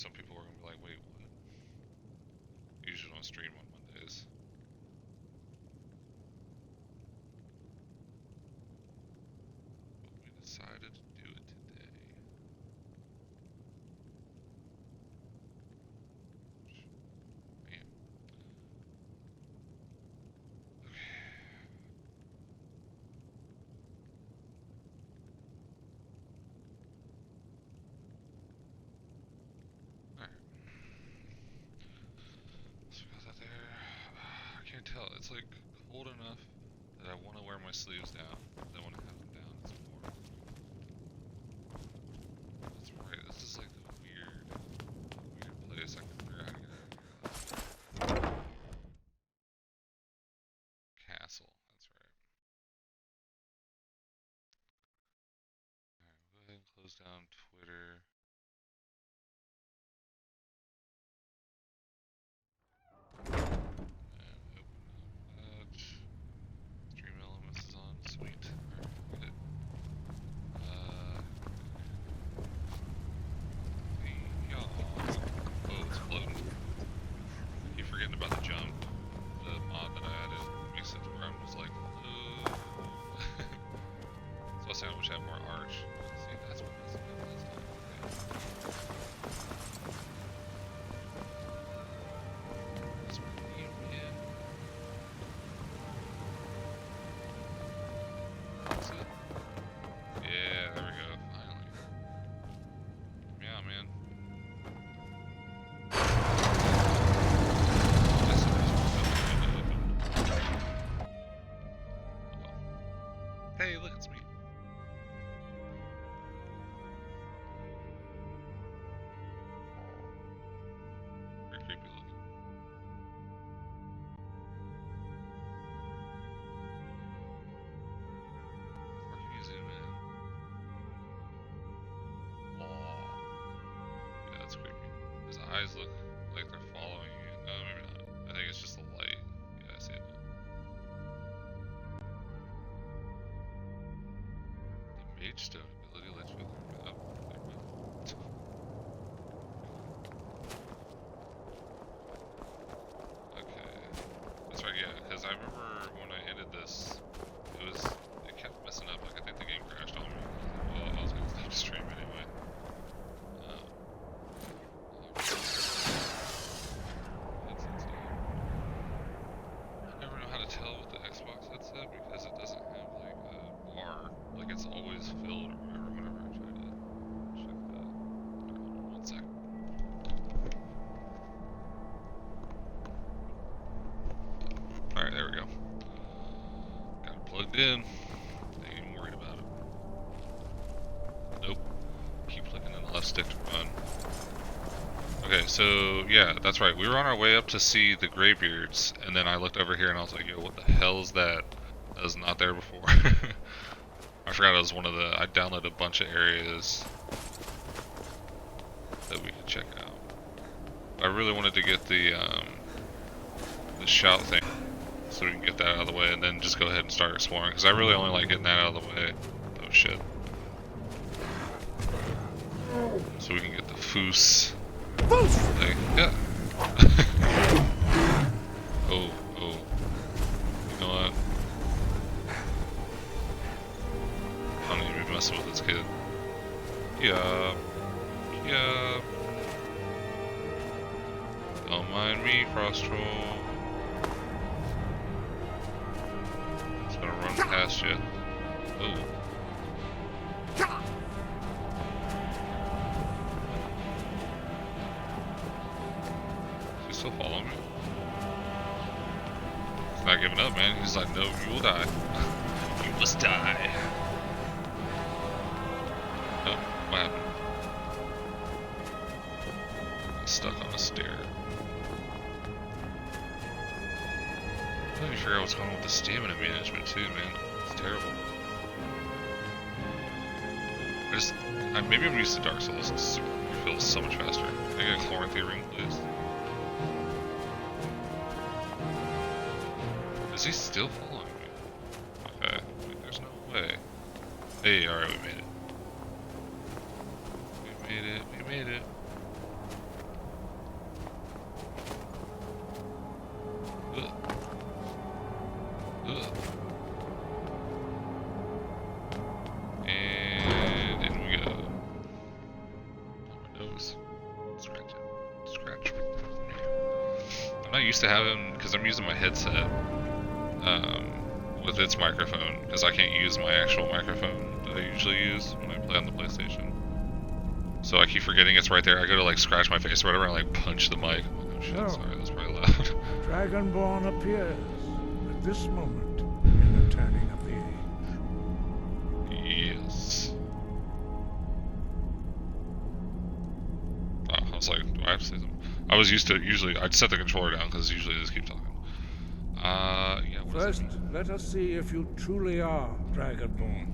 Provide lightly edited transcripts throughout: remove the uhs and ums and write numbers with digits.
some people are gonna be like, wait, what? Usually don't stream on Mondays. But we decided to do it today. Man. Okay. Alright. So we got that there. I can't tell. It's like cold enough that I want to wear my sleeves down. Then when I have them down, it's warm. That's right. This is like the weird place I can figure out how to get out of here. Castle. That's right. Alright, we'll go ahead and close down Twitter. And open up that. Stream Elements is on. Sweet. Alright, good. Oh, it's floating. I keep forgetting about the jump. The mod that I added makes it where I'm just like, so I say I wish I had more arch. See, that's what that's okay. That's what I need, man. That's it. Yeah, there we go, finally. Yeah, man. Hey, look, it's me. Very creepy looking. Before you zoom in. Oh. Yeah, that's creepy. His eyes look like they're following you. No, maybe not. I think it's just the light. Yeah, I see it now. The Mage Stone ability lets you learn up. Okay. That's right, yeah, because I remember when I ended this, it kept messing up. Like, I think the game crashed on me. Well, I was gonna stop the stream anyway. I never know how to tell with the Xbox headset because it doesn't have like a bar, like it's always filled or whatever whenever I try to check that. Hold on 1 second. Alright, there we go. Got it plugged in. Ain't even worried about it. Nope. Keep clicking in the left stick to run. Okay, so yeah, that's right. We were on our way up to see the Greybeards, and then I looked over here and I was like, yo, what the hell is that? That was not there before. I forgot it was one of the... I downloaded a bunch of areas that we could check out. I really wanted to get the shout thing, so we can get that out of the way, and then just go ahead and start exploring, because I really only like getting that out of the way. Oh shit. So we can get the foos. Thing. Yeah. Oh. You know what? I don't need to be messing with this kid. Yeah. Don't mind me, Frost Troll. It's gonna run past you. Oh. He's still following me. He's not giving up, man. He's like, no, you will die. You must die. Oh, what happened? He's stuck on a stair. I don't even figure out what's going on with the stamina management too, man. It's terrible. Maybe I'm used to Dark Souls. It feels so much faster. Can I get a Chloranthy ring, please? Is he still following me? Okay, wait, there's no way. Hey, alright, we made it. We made it. And in we go. On my nose. Scratch it. Scratch. I'm not used to having, because I'm using my headset with its microphone, because I can't use my actual microphone that I usually use when I play on the PlayStation. So I keep forgetting it's right there. I go to like scratch my face or whatever and like punch the mic. I'm like, oh shit, sorry, that's probably loud. Dragonborn appears at this moment in the turning of the age. Yes. Oh, I was like, do I have to say something? I was used to, usually, I'd set the controller down because usually I just keep talking. Yeah, what does First, that mean? let us see if you truly are Dragonborn.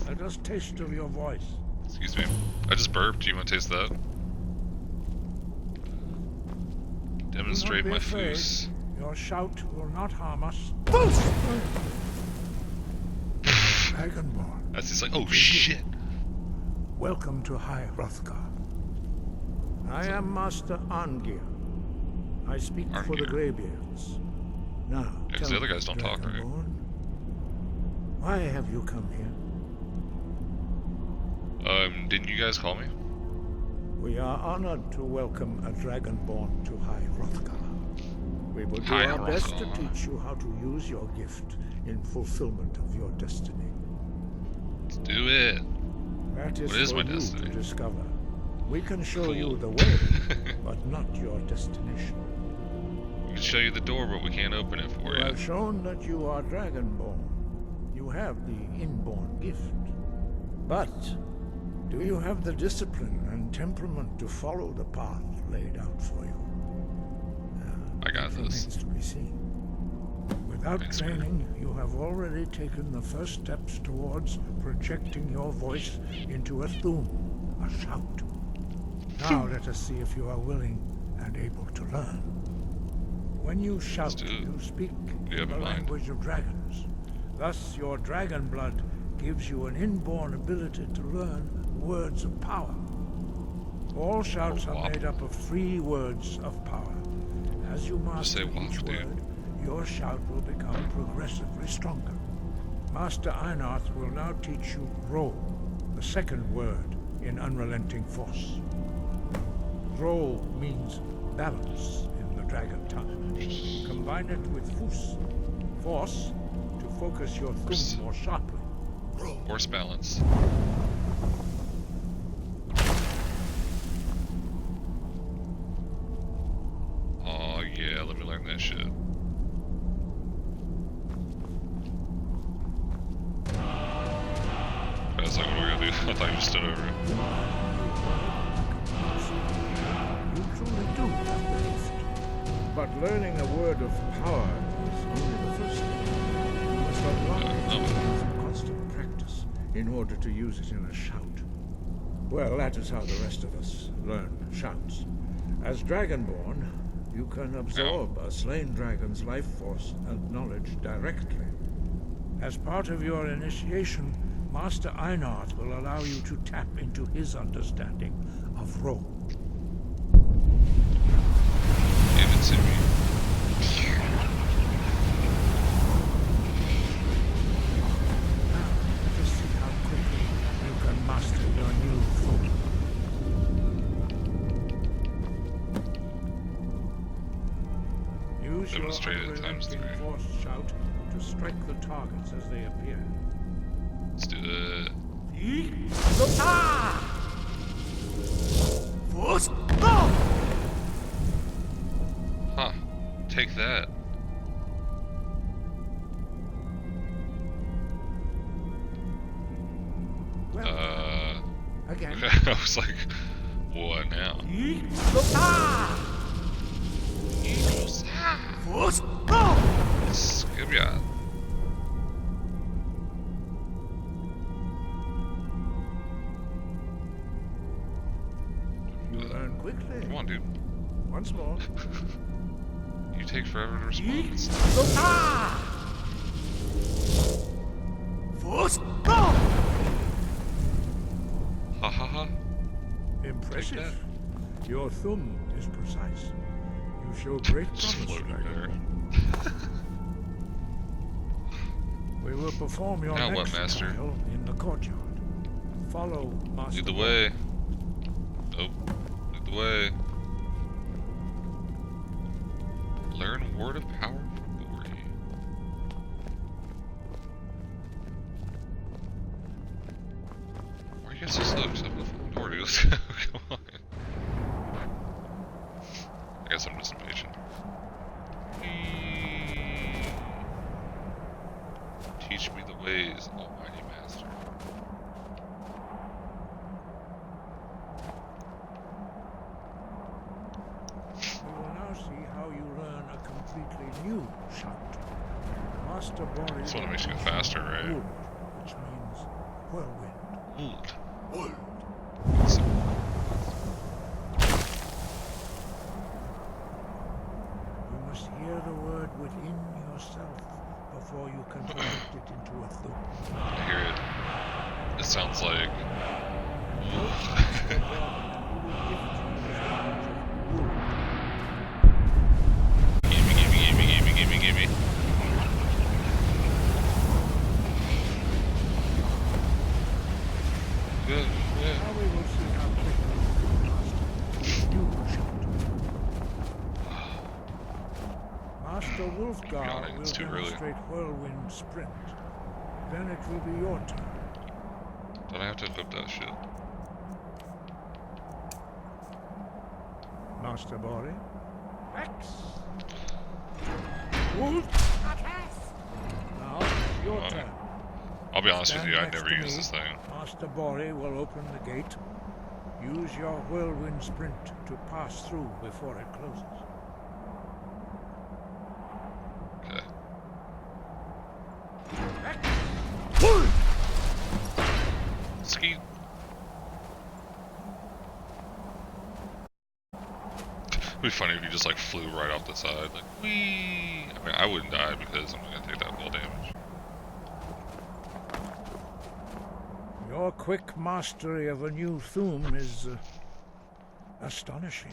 Let us taste of your voice. Excuse me. I just burped. Do you want to taste that? Demonstrate my foos. Your shout will not harm us. Foos! Dragonborn. That's just like, oh shit. Welcome to High Hrothgar. I am Master Arngir. I speak for the Arngir. Greybeards. Now, Yeah, because the tell other me, guys don't talk, right? Dragonborn, why have you come here? Didn't you guys call me? We are honored to welcome a Dragonborn to High Hrothgar. We will do High our best to Hrothgar. teach you how to use your gift in fulfillment of your destiny. Let's do it. That is What is for my you destiny? to discover. We can show Cool. you the way, but not your destination. We can show you the door, but we can't open it for You you. have shown that you are Dragonborn. You have the inborn gift. But do you have the discipline and temperament to follow the path laid out for you? I got It this. remains to be seen. Without Thanks, man. training, you have already taken the first steps towards projecting your voice into a thum, a shout. Now let us see if you are willing and able to learn. When you shout, do it. you speak Do you in have the in mind? language of dragons. Thus, your dragon blood gives you an inborn ability to learn words of power. All shouts are Wop. made up of 3 words of power. As you master say wop, each dude. word, your shout will become progressively stronger. Master Einarth will now teach you Ro, the second word in Unrelenting Force. Ro means balance in the dragon tongue. Combine it with Fus, force, to focus your Force. thumb more sharply. Horse balance. Oh yeah, let me learn that shit. I was like, what are we gonna do? I thought you just stood over it. You truly do have the gift. But learning a word of power is only the first step. You must unlock it no. through constant practice in order to use it in a shout. Well, that is how the rest of us learn shouts. As Dragonborn, you can absorb a slain dragon's life force and knowledge directly. As part of your initiation, Master Einarth will allow you to tap into his understanding of Ro. Give it to me. Now, let us see how quickly you can master your new form. Use your Demonstrate it times unrelenting 3. force shout to strike the targets as they appear. Let's do it. Force go! Huh. Take that. Well, again. I was like, what now? Force go! Skibia. You learn quickly. Come on, dude. Once more. You take forever to respond. Force go! Ha ha ha. Impressive. Your thumb is precise. You show great Just promise, floating there. Dragonborn. We will perform your Now next what, Master? trial in the courtyard. Follow Master. Lead the way. Nope. Lead the way. Learn Word of Power from Gory. Why are you guys so slow? Just open the fucking door, dude. Let's go. Come on. I guess I'm just impatient. Teach me the ways, Almighty Master. We will now see how you learn a completely new shout. Master Boris. This one makes you go faster, right? Horaud, which means whirlwind. Old. You must hear the word within yourself before you can project it into a thought. I hear it. It sounds like. Gimme. Good. Now we will see how quickly you can master Master Wolfgar yawning, will it's too early. demonstrate whirlwind sprint. Then it will be your turn. Don't I have to equip that shit? Master Bori. X. Wolf. Now it's your turn. I'll be honest with Stand you, I next never to use me. this thing. Master Bori will open the gate. Use your whirlwind sprint to pass through before it closes. Okay. Skeet. It'd be funny if you just like flew right off the side, like whee. I mean, I wouldn't die because I'm gonna take that fall damage. Your quick mastery of a new Thum is astonishing.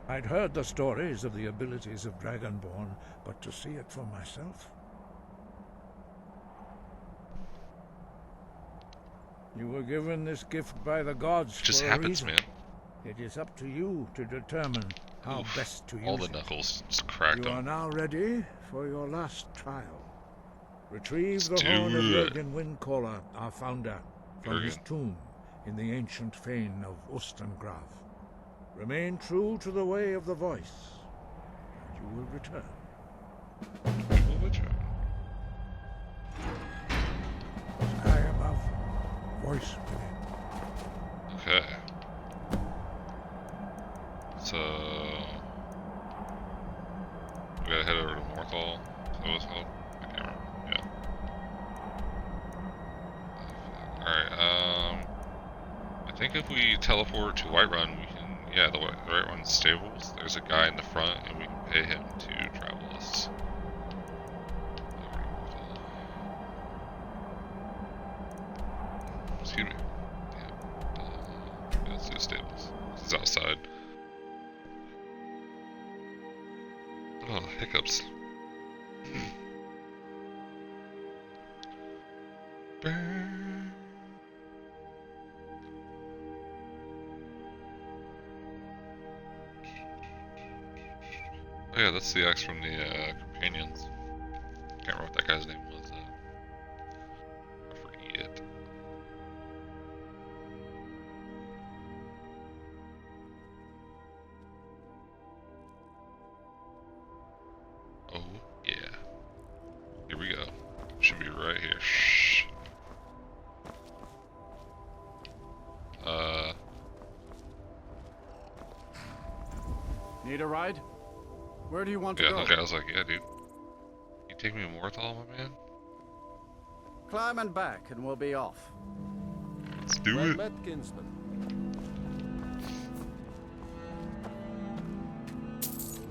I'd heard the stories of the abilities of Dragonborn, but to see it for myself. You were given this gift by the gods It just for a happens, reason. man. It is up to you to determine how Oof, best to use all the it. knuckles just cracked You are them. now ready for your last trial. Retrieve Let's the horn of do it. Jurgen Windcaller, our founder, from his Jurgen. tomb in the ancient fane of Ustengrav. Remain true to the way of the voice, and you will return. Sky above, voice within. Okay. So we gotta head over to Morthal. Is that what it's called? I can't remember. Yeah. Alright, I think if we teleport to Whiterun, we can, yeah, the Whiterun stables, there's a guy in the front, and we can pay him to travel us. Over to Morthal. Excuse me. Yeah, let's do stables. It's outside. Oh, hiccups. Burn. Oh yeah, that's the axe from the companions. Can't remember what that guy's name was. I forget. Oh yeah. Here we go. Should be right here. Shh. Need a ride? Where do you want to Yeah, go? okay, I was like, yeah, dude. You take me to Morthal, my man? Climb and back and we'll be off. Let's do Well it. met, kinsman.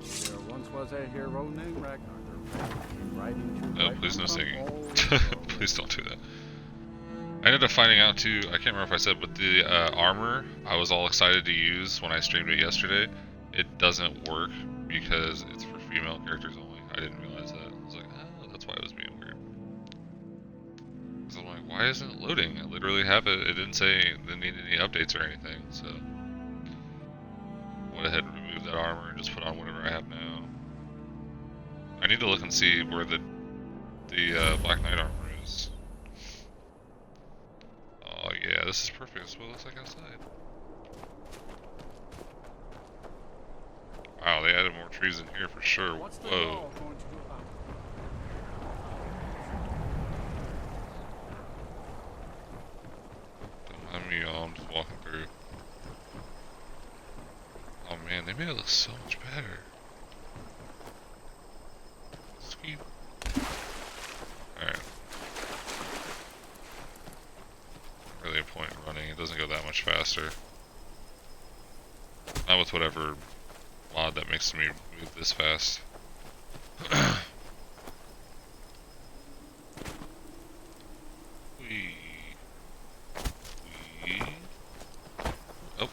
There once was a hero named Ragnar. Riding to No, please no singing. Please don't do that. I ended up finding out too, I can't remember if I said, but the armor I was all excited to use when I streamed it yesterday, it doesn't work because it's for female characters only. I didn't realize that. I was like, oh, that's why it was being weird. Because I'm like, why isn't it loading? I literally have it. It didn't say it needed any updates or anything, so went ahead and removed that armor and just put on whatever I have now. I need to look and see where the Black Knight armor is. Oh yeah, this is perfect. This is what it looks like outside. Wow, they added more trees in here for sure. What's the Whoa. law going to do about Don't mind me, y'all. I'm just walking through. Oh man, they made it look so much better. Sweet. Alright. Really a point in running. It doesn't go that much faster. Not with whatever mod that makes me move this fast. Wee. Wee. Oh.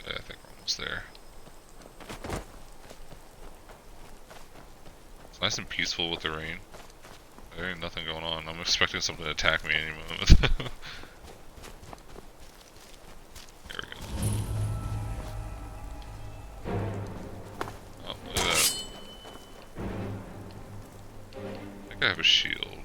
Yeah, I think we're almost there. It's nice and peaceful with the rain. There ain't nothing going on. I'm expecting something to attack me any moment. There we go. Oh, look at that. I think I have a shield.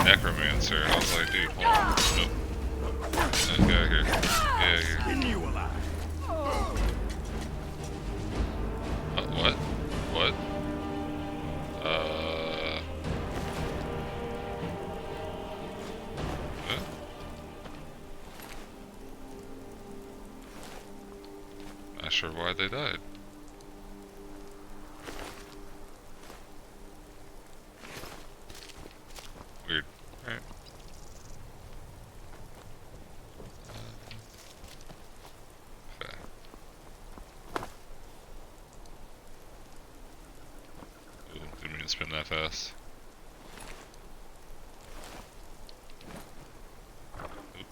Necromancer. I was like, dude, hold on. Nope. Let's get out of here. Get out of here. What? What? What? Not sure why they died. Weird. Alright. Okay. Ooh, didn't mean to spin that fast. Oop.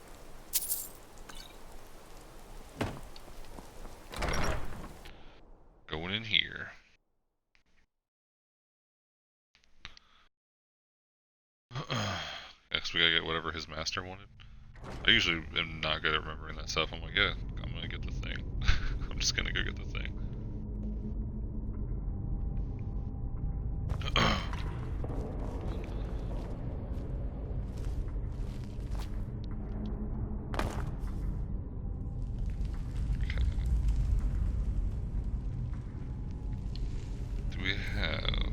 Okay. Going in here. Next we gotta get whatever his master wanted. I usually am not good at remembering that stuff. I'm like, yeah, I'm gonna get the thing. I'm just gonna go get the thing. Okay. Do we have...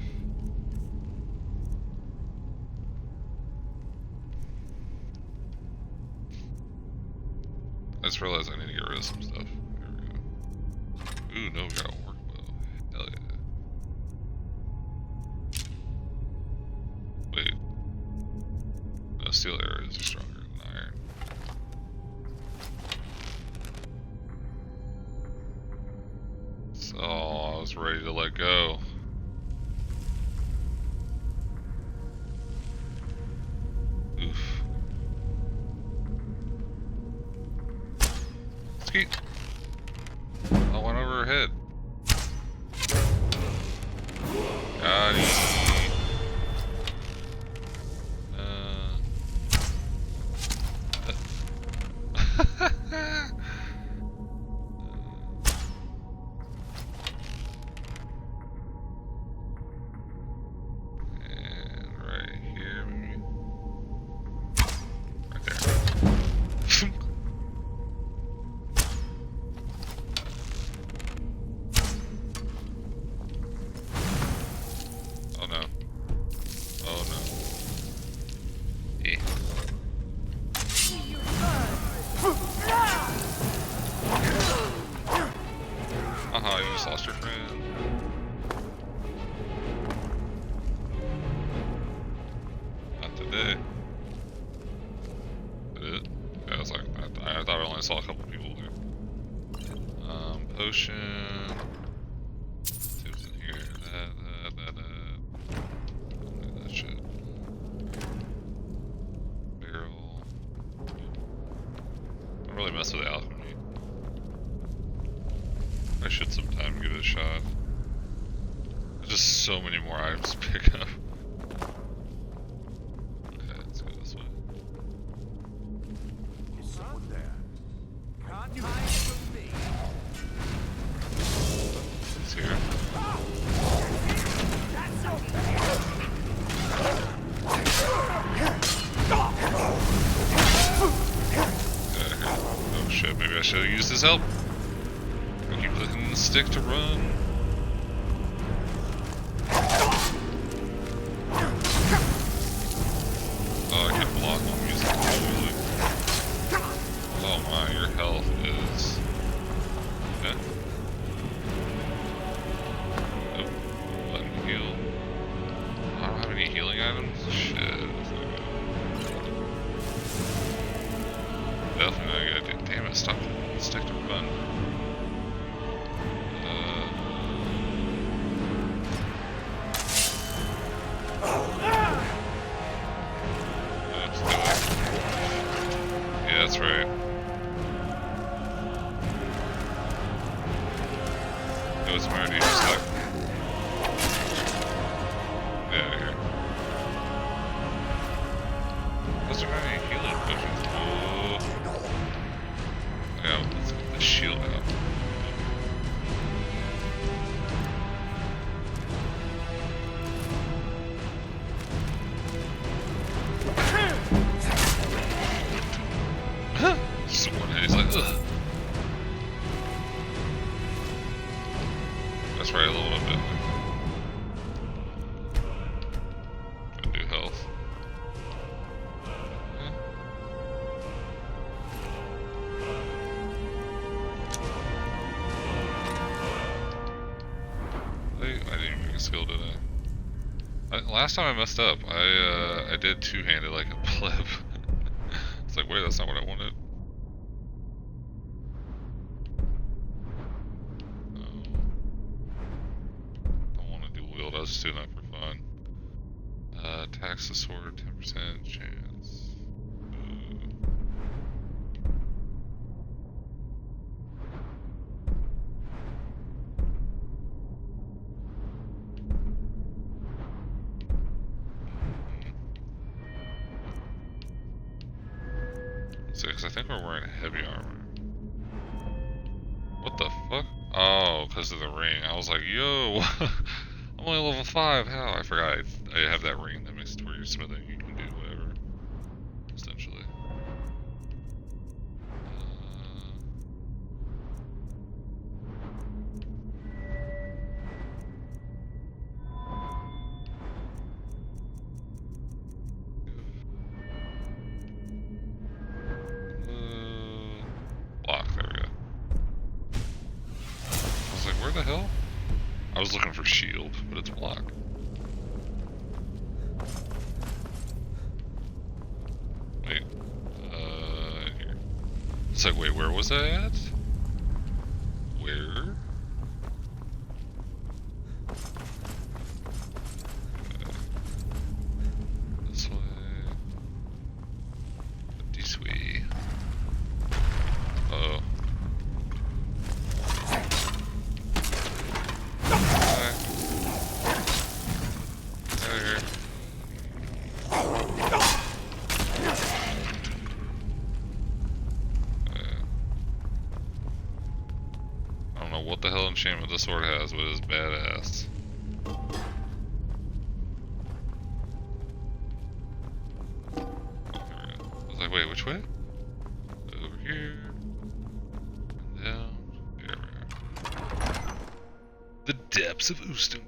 I just realized I need to get rid of some stuff. There we go. Ooh, no, we got a work bow. Hell yeah. Wait. No, steel arrows are stronger than iron. So, I was ready to let go. Oof. Skeet. I went over her head. Got it. And right here, maybe. Right there. Oh no. Oh no. Eh. Haha, you just lost your friend. potion. See what's in here. That shit. Barrel. I don't really mess with alchemy. I should sometime give it a shot. There's just so many more items to pick up. Okay, let's go this way. Is someone there? Can't hide from me. It's here. Oh shit, maybe I should have used his help. I keep clicking the stick to run. Oh, I can block while music really. Oh my, your health is... Okay. Nope. Let me heal. I don't have any healing items? Shit. That's not good. Definitely not a good idea. Damn it, stop the stick to run. Let's do it. Yeah, that's right. It was already stuck. Get out of here. Those are not any healing potions. Oh. Yeah, let's get the shield out. Just one hit, he's like, ugh. That's right, a little bit. Gotta do health. I didn't even make a skill, did I? Last time I messed up, I did two-handed like a pleb. It's like, wait, that's not what I wanted. Don't want to dual wield, I was just doing that for fun. Attacks the sword, 10% chance. Because I think we're wearing heavy armor. What the fuck? Oh, because of the ring. I was like, yo, I'm only level 5. How? I forgot I have that ring that makes it where you're smithing. You can do whatever. Essentially. Block, there we go. I was like, where the hell? I was looking for shield, but it's block. Wait, here. It's like, wait, where was I at? Where? Okay. This way. This way. Uh-oh. Hi. Out of here. I don't know what the hell enchantment this sword has, but it's badass. Oh, there we go. I was like, wait, which way? Over here. And down. There we are. The depths of Ustengrav.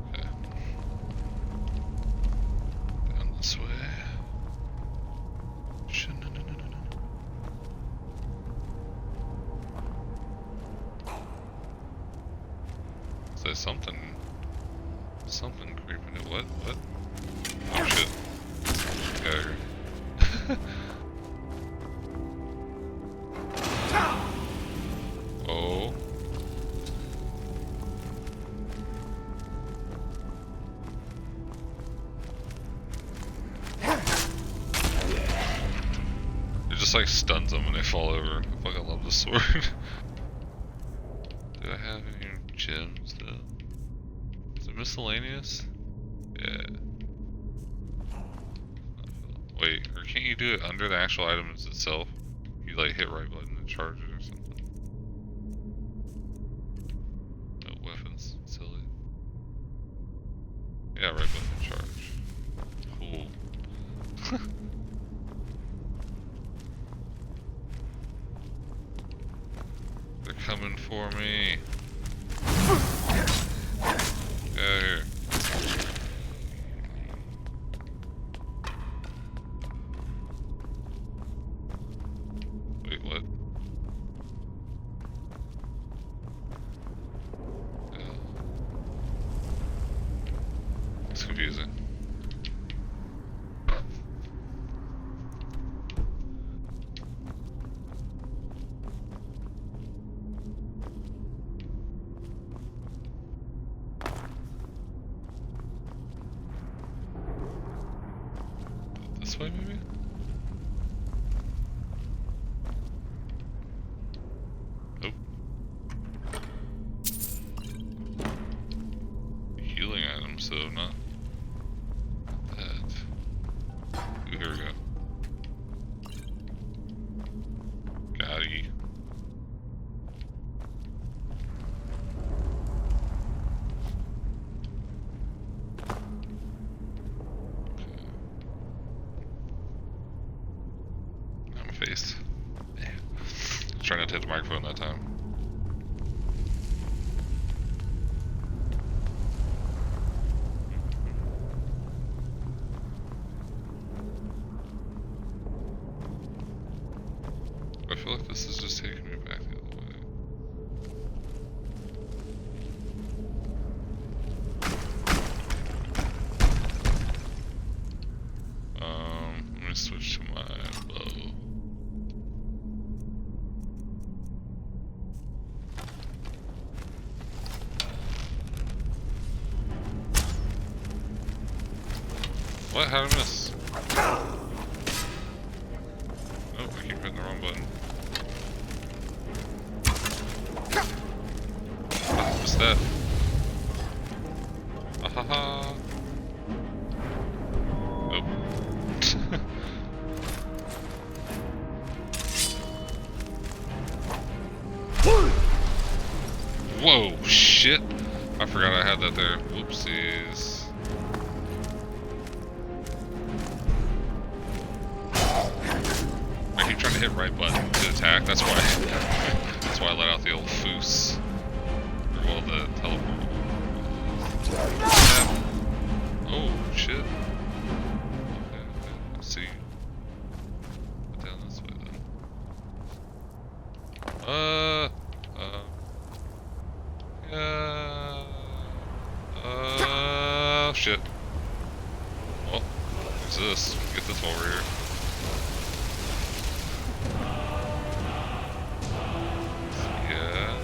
Okay. Down this way. No. say something creeping it. What? Oh shit. Get out of here. Oh. It just like stuns them when they fall over. I fucking love this sword. Do I have any gems though? Is it miscellaneous? Yeah. Wait, or can't you do it under the actual items itself? You like hit right button and charge it or something? No weapons, silly. Yeah, right button and charge. Cool. They're coming for me. Get out of here. Wait, what? It's confusing. This way, maybe? Nope. Healing items, though, not that. Ooh, here we go. Gotti. Face. Yeah. Trying not to hit the microphone that time. I feel like this is just taking me back the other way. Let me switch to my bow. What? How did I miss? Oh, I keep hitting the wrong button. Ah, missed that. Ahaha. Nope. Whoa, shit. I forgot I had that there. Whoopsies. I keep trying to hit right button to attack. That's why. That's why I let out the old foos. Or well, the teleport. Oh shit. Okay, let's see. Put down this way then. Shit. Well, what's this? Get this over here. Yeah.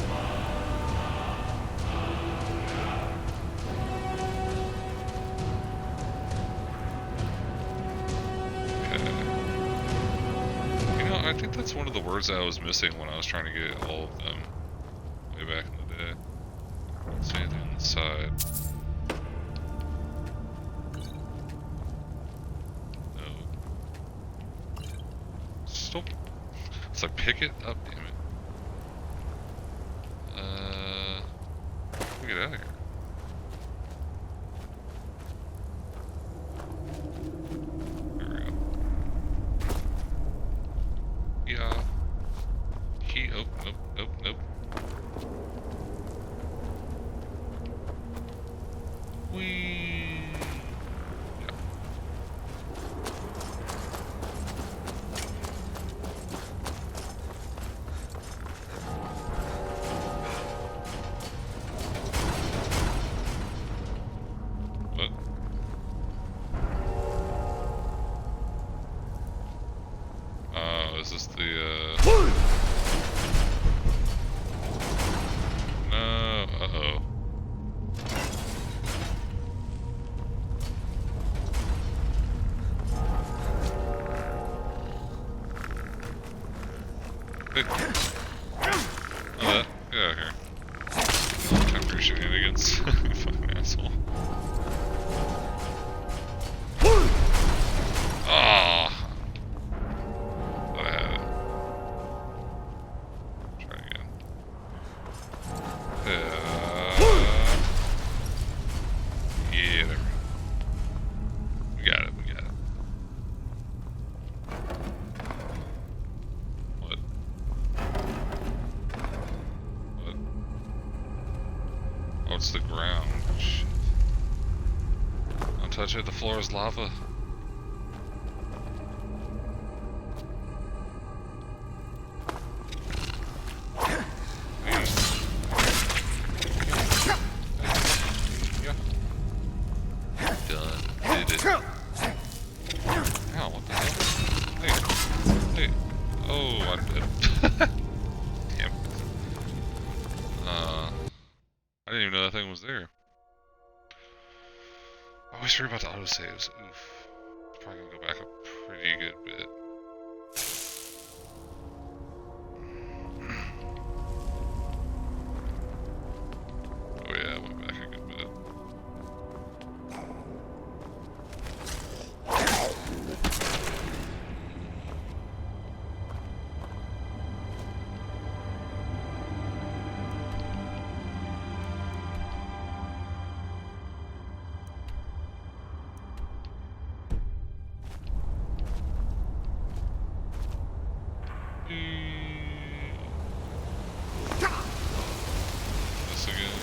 Okay. You know, I think that's one of the words that I was missing when I was trying to get all of them way back in the day. Let's see anything on the side. Stop. It's like, pick it up, damn it. Let me get out of here. There we go. Yeah. Key. Oh, nope, nope, nope. Whee. Yeah. Get out of here. Time for your shenanigans. You fucking asshole. Ah! Thought I had it. Try again. Yeah, there we go. We got it, we got it. What? What? Oh, it's the ground. Shit. Don't touch it, the floor is lava. I didn't even know that thing was there. I always worry about the autosaves. Oof. Probably gonna go back a pretty good bit. Oh yeah, I went back a good bit. This again.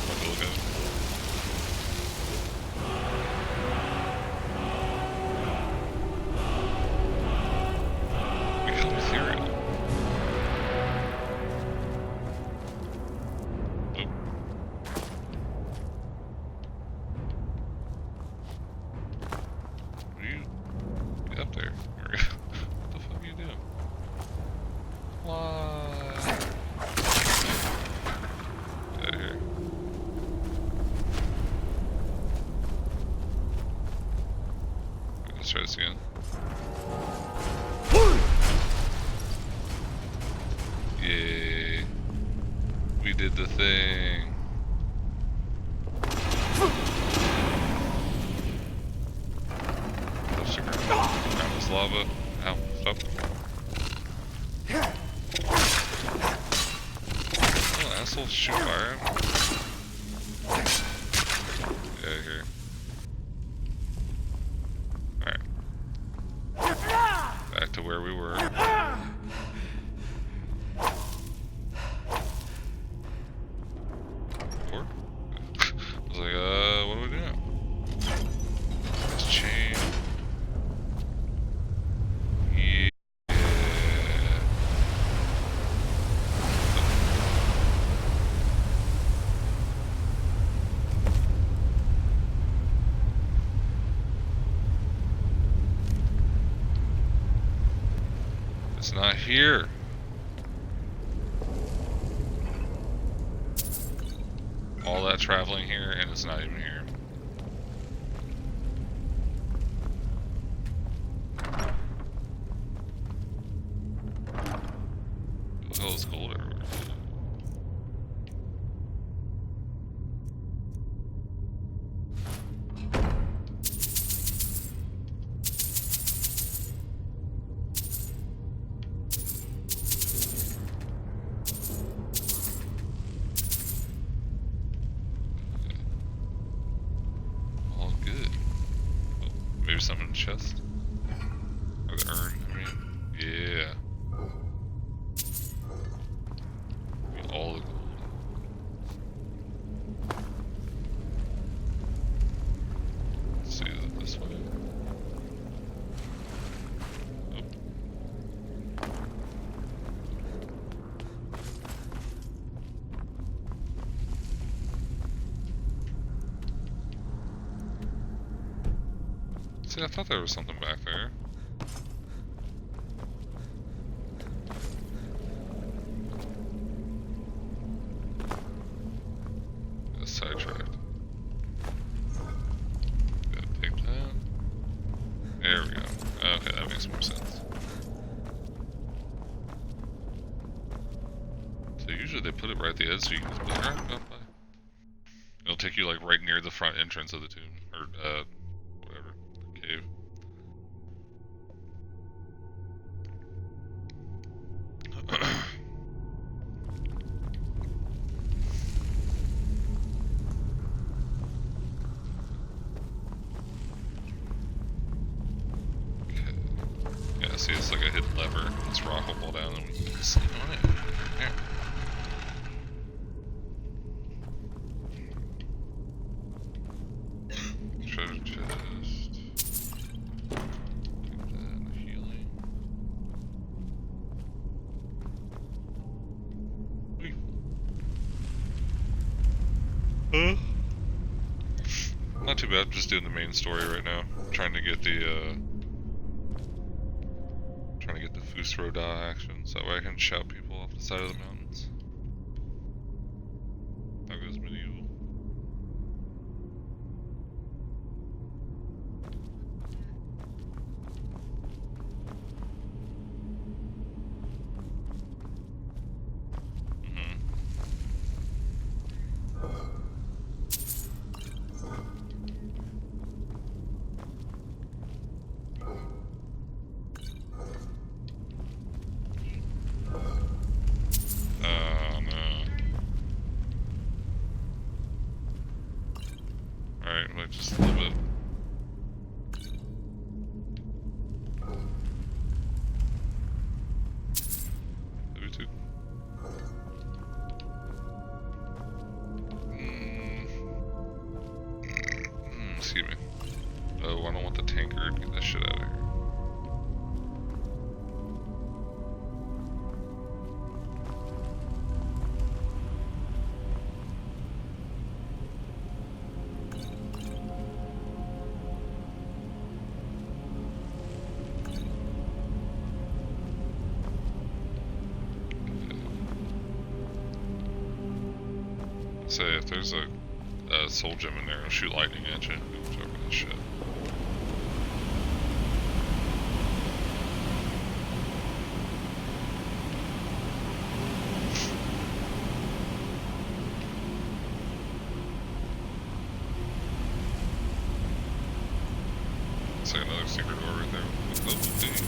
About to look at it. Become ethereal. Oh. What are you? Get up there. What the fuck are you doing? Why? Get out of here. Alright, let's try this again. Yay. We did the thing. Touch the ground. Ground is lava. Ow, stop. Oh, asshole, shoot fire. Get out of here. Alright. Back to where we were. Door? I was like, what do we do now? This chain. Yeah. It's not here. All that traveling here and it's not even here. What the hell is gold everywhere? All good. Oh, maybe something in the chest? Or the urn, I mean. Yeah. Get all the gold. Let's see this way. Oh. See, I thought there was something back there. Got sidetracked. Gotta take that. There we go. Okay. Okay, that makes more sense. So usually they put it right at the edge so you can just be like, alright, gone by. It'll take you like right near the front entrance of the tomb, or whatever, cave. Okay. Yeah, see, it's like a hidden lever. This rock will fall down and we can sleep on it. There. Treasure chest. Take that, healing. Whee. Not too bad, just doing the main story right now. Trying to get the Horaud action, so that way I can shout people off the side of the mountains. That goes medieval. Just a little bit. Maybe two. Excuse me. Oh, I don't want the tankard. Get that shit out of here. Say if there's a soul gem in there, it'll shoot lightning at you. Watch over this shit. It's like another secret door right there. Oh, dude.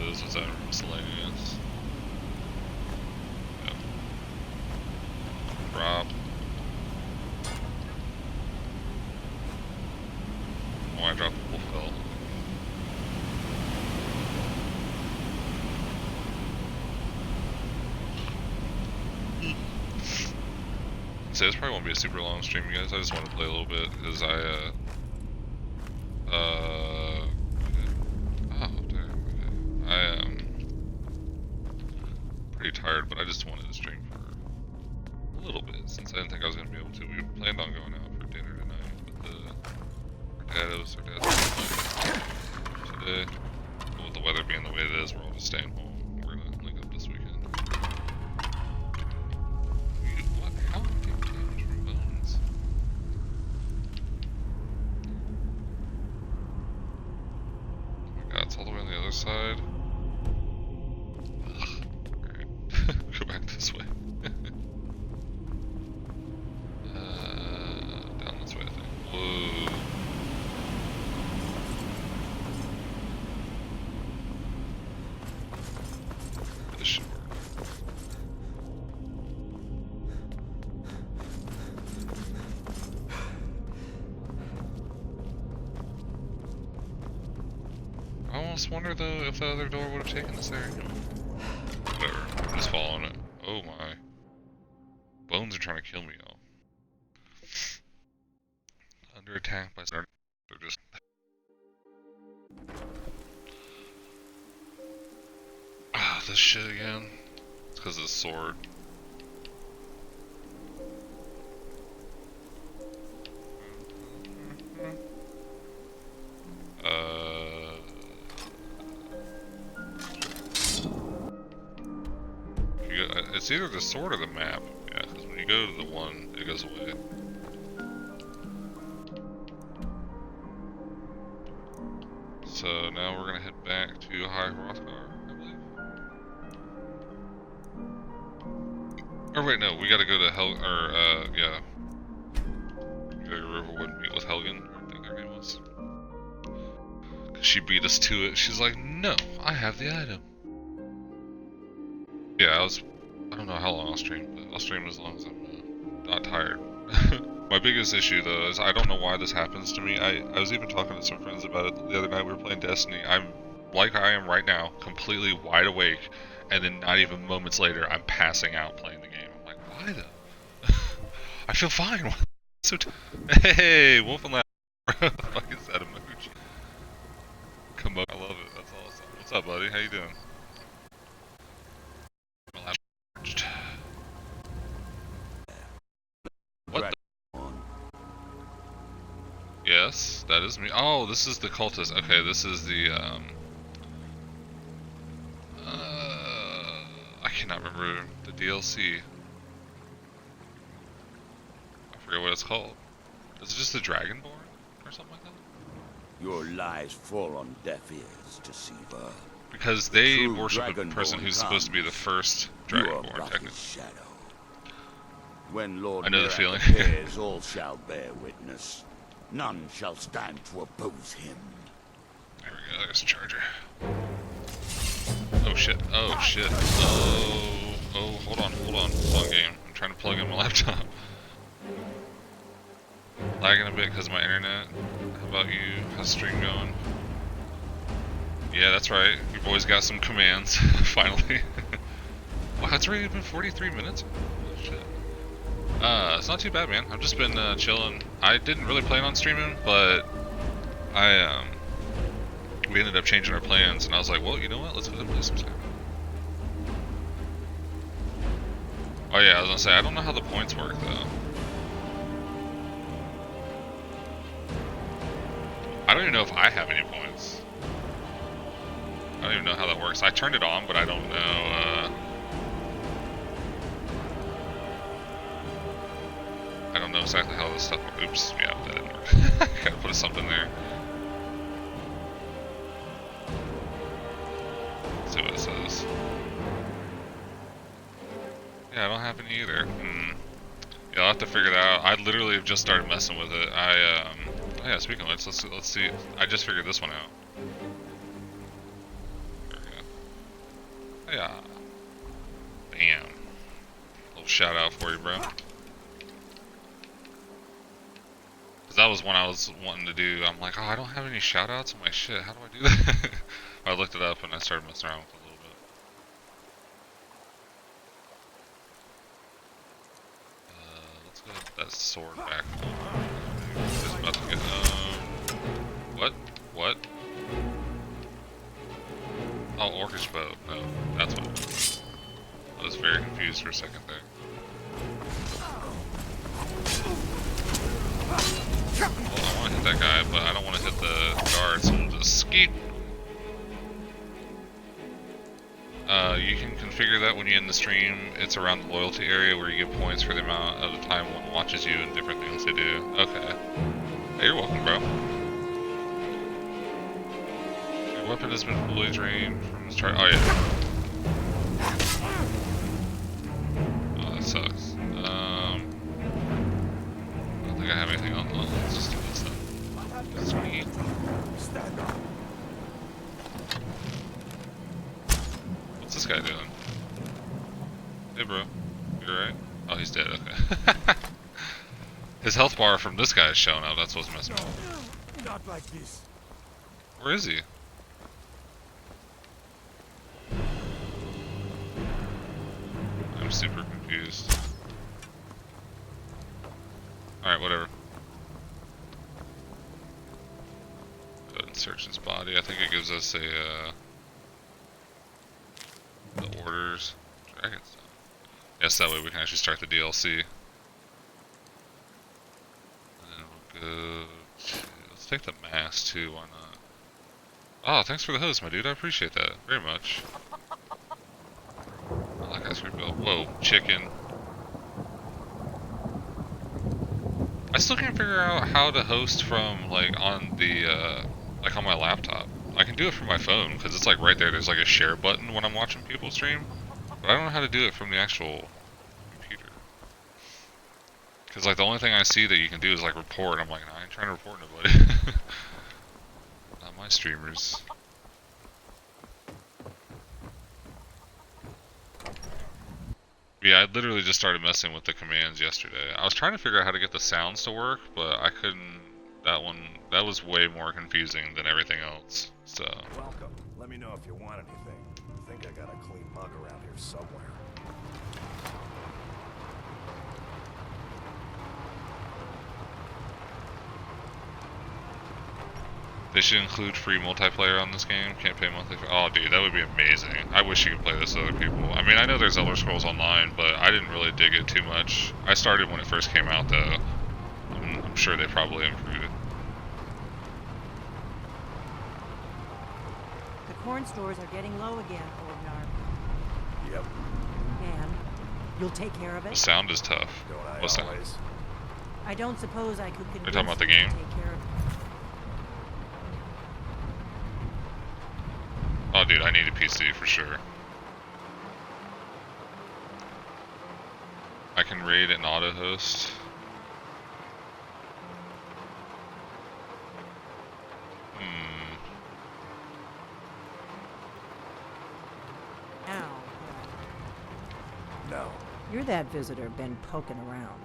Was that miscellaneous? Yep. Drop. Oh, I dropped the wolf belt. So this probably won't be a super long stream, you guys. I just want to play a little bit because I am pretty tired, but I just wanted to stream for a little bit since I didn't think I was going to be able to. We planned on going out for dinner tonight, but our dad's today. But with the weather being the way it is, we're all just staying home. We're going to link up this weekend. What? How did you take damage from bones? Oh my god, it's all the way on the other side. Go back this way. Down this way, I think. Whoa. This should work. I almost wonder though if the other door would have taken us there anyway. Whatever, I'm just following it. Oh my. Bones are trying to kill me, y'all. Under attack by they're just... Ah, this shit again. It's because of the sword. It's either the sword or the map. Yeah, because when you go to the one, it goes away. So now we're gonna head back to High Hrothgar, I believe. Or wait, no, we gotta go to yeah. We gotta go to Riverwood and meet with Helgen, I think her name was. Cause she beat us to it. She's like, no, I have the item. Yeah, I don't know how long I'll stream, but I'll stream as long as I'm not tired. My biggest issue though is I don't know why this happens to me. I was even talking to some friends about it the other night. We were playing Destiny. I'm like I am right now, completely wide awake, and then not even moments later, I'm passing out playing the game. I'm like, why though? I feel fine. So hey, Wolf and Lab. Fuck is that emoji? Come up. I love it. That's awesome. What's up, buddy? How you doing? What the? Yes, that is me. Oh, this is the cultist. Okay, this is the, I cannot remember the DLC. I forget what it's called. Is it just the Dragonborn? Or something like that? Your lies fall on deaf ears, deceiver. Because they True worship a person Dragonborn who's supposed to be the first You are Dragonborn, but his technically. shadow. When Lord I know the Merak feeling. appears, all shall bear witness. None shall stand to oppose him. There we go, there's a charger. Oh shit, oh shit, oh, hold on, game. I'm trying to plug in my laptop. Lagging a bit because of my internet. How about you? How's the stream going? Yeah, that's right, your boy's got some commands, finally. Wow, it's already been 43 minutes? Oh shit. It's not too bad, man. I've just been chilling. I didn't really plan on streaming, but we ended up changing our plans, and I was like, well, you know what? Let's go ahead and play some Skyrim. Oh yeah, I was gonna say, I don't know how the points work though. I don't even know if I have any points. I don't even know how that works. I turned it on, but I don't know. I don't know exactly how this stuff works. Oops, yeah, that didn't work. Gotta put something there. Let's see what it says. Yeah, I don't have any either. Yeah, I'll have to figure that out. I literally have just started messing with it. Oh yeah, speaking of which, let's see. I just figured this one out. There we go. Oh, yeah. Bam. Little shout out for you, bro. Cause that was one I was wanting to do. I'm like, oh, I don't have any shoutouts. I'm like, shit, how do I do that? I looked it up and I started messing around with it a little bit. Let's go put that sword back. It's about to get, what? What? Oh, Orcish bow. No, that's what it was. I was very confused for a second there. Well, I want to hit that guy, but I don't want to hit the guard, so we'll just skeet. You can configure that when you end the stream. It's around the loyalty area where you get points for the amount of the time one watches you and different things they do. Okay. Hey, you're welcome, bro. Your weapon has been fully drained from this chart. Oh, yeah. Oh, that sucks. I don't think I have anything on. Let's just do this then. Sweet. What's this guy doing? Hey, bro. You alright? Oh, he's dead. Okay. His health bar from this guy is showing up. That's what's messing up. Not like this. Where is he? I'm super confused. Alright, whatever. Go ahead and search his body. I think it gives us a, the orders. Dragon stuff. Yes, that way we can actually start the DLC. And then we'll go to, let's take the mask too, why not? Oh, thanks for the host, my dude. I appreciate that very much. Oh, that guy's rebuilt. Whoa, chicken. still can't figure out how to host from like on the like on my laptop. I can do it from my phone because it's like right there. There's like a share button when I'm watching people stream, but I don't know how to do it from the actual computer. Because like the only thing I see that you can do is like report. I'm like, I ain't trying to report nobody. Not my streamers. Yeah, I literally just started messing with the commands yesterday. I was trying to figure out how to get the sounds to work, but I couldn't. That was way more confusing than everything else. So. Welcome. Let me know if you want anything. I think I got a clean mug around here somewhere. They should include free multiplayer on this game. Can't pay monthly. Oh, dude, that would be amazing. I wish you could play this with other people. I mean, I know there's Elder Scrolls Online, but I didn't really dig it too much. I started when it first came out, though. I'm sure they probably improved it. The corn stores are getting low again, Ordnar. Yep. And you'll take care of The it? sound is tough. Don't I What's that? always? I don't suppose I could convince talking about the you to game? take care of it. Oh, dude, I need a PC for sure. I can raid and auto host. Ow. No. You're that visitor been poking around.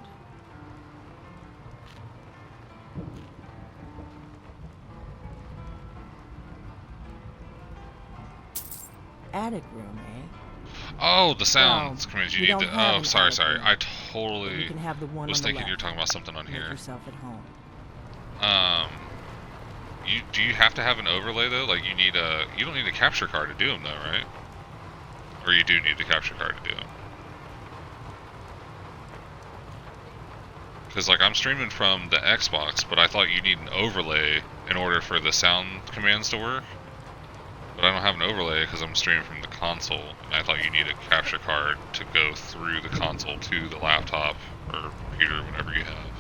Attic room, eh? Oh, the sounds Well, commands. You we need don't to. have Oh, an sorry, attic sorry. room. I You totally can have the one was on the thinking left. you're talking about something on Make here. yourself at home. Do you have to have an overlay though? Like you need a. You don't need a capture card to do them though, right? Or you do need the capture card to do them. Because like I'm streaming from the Xbox, but I thought you need an overlay in order for the sound commands to work. But I don't have an overlay because I'm streaming from the console, and I thought you need a capture card to go through the console to the laptop or computer, whatever you have.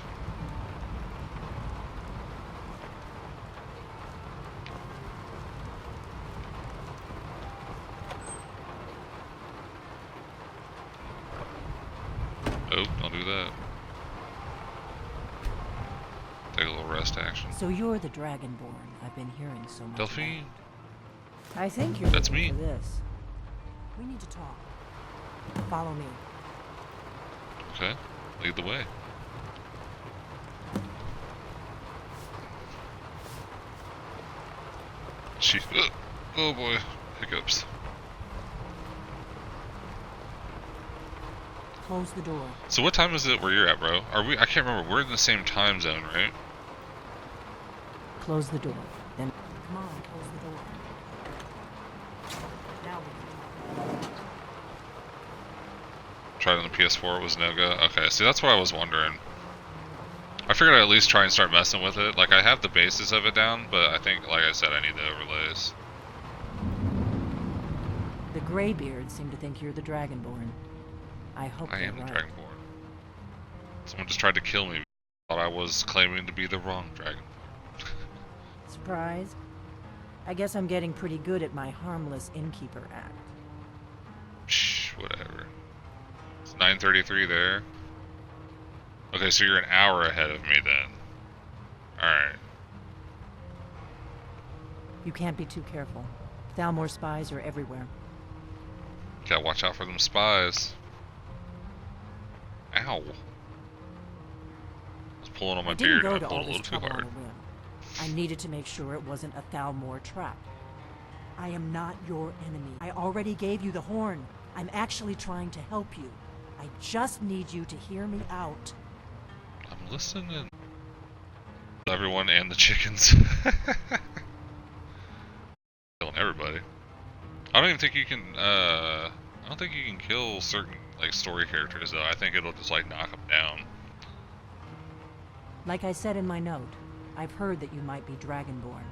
Oh, don't do that. Take a little rest action. So you're the Dragonborn I've been hearing so much Delphine. about. I think you're That's looking me. for this. We need to talk. Follow me. Okay, lead the way. She. Oh boy, hiccups. Close the door. So what time is it where you're at, bro? Are we? I can't remember. We're in the same time zone, right? Close the door. Then come on, close the door. Now we can talk. Tried on the PS4, it was no go. Okay, see that's what I was wondering. I figured I'd at least try and start messing with it. Like I have the basis of it down, but I think, like I said, I need the overlays. The Greybeards seem to think you're the Dragonborn. I hope I they're am the right. Dragonborn. Someone just tried to kill me. Thought I was claiming to be the wrong Dragonborn. Surprise? I guess I'm getting pretty good at my harmless innkeeper act. Shh, whatever. It's 9:33 there. Okay, so you're an hour ahead of me then. Alright. You can't be too careful. Thalmor spies are everywhere. Gotta watch out for them spies. Ow. I was pulling on my I didn't beard go and to I pulled all a this little too trouble on hard. a whim. I needed to make sure it wasn't a Thalmor trap. I am not your enemy. I already gave you the horn. I'm actually trying to help you. I just need you to hear me out. I'm listening. Everyone and the chickens. Killing everybody. I don't even think you can, I don't think you can kill certain, like, story characters, though. I think it'll just, like, knock them down. Like I said in my note, I've heard that you might be Dragonborn.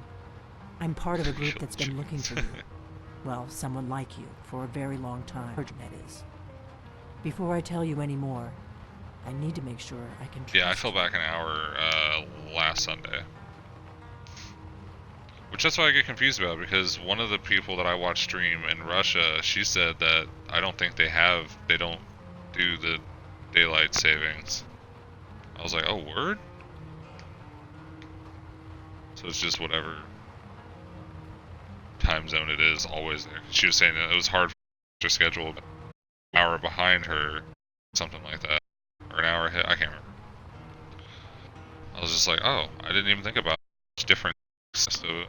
I'm part of a group that's been looking for you. Well, someone like you, for a very long time. That is. Before I tell you any more, I need to make sure I can trust Yeah, I fell you. back an hour last Sunday. Which that's why I get confused about, because one of the people that I watched stream in Russia, she said that I don't think they don't do the daylight savings. I was like, oh, word? So it's just whatever time zone it is, always there. She was saying that it was hard for her to schedule an hour behind her, something like that. Or an hour ahead, I can't remember. I was just like, oh, I didn't even think about it. Different. So,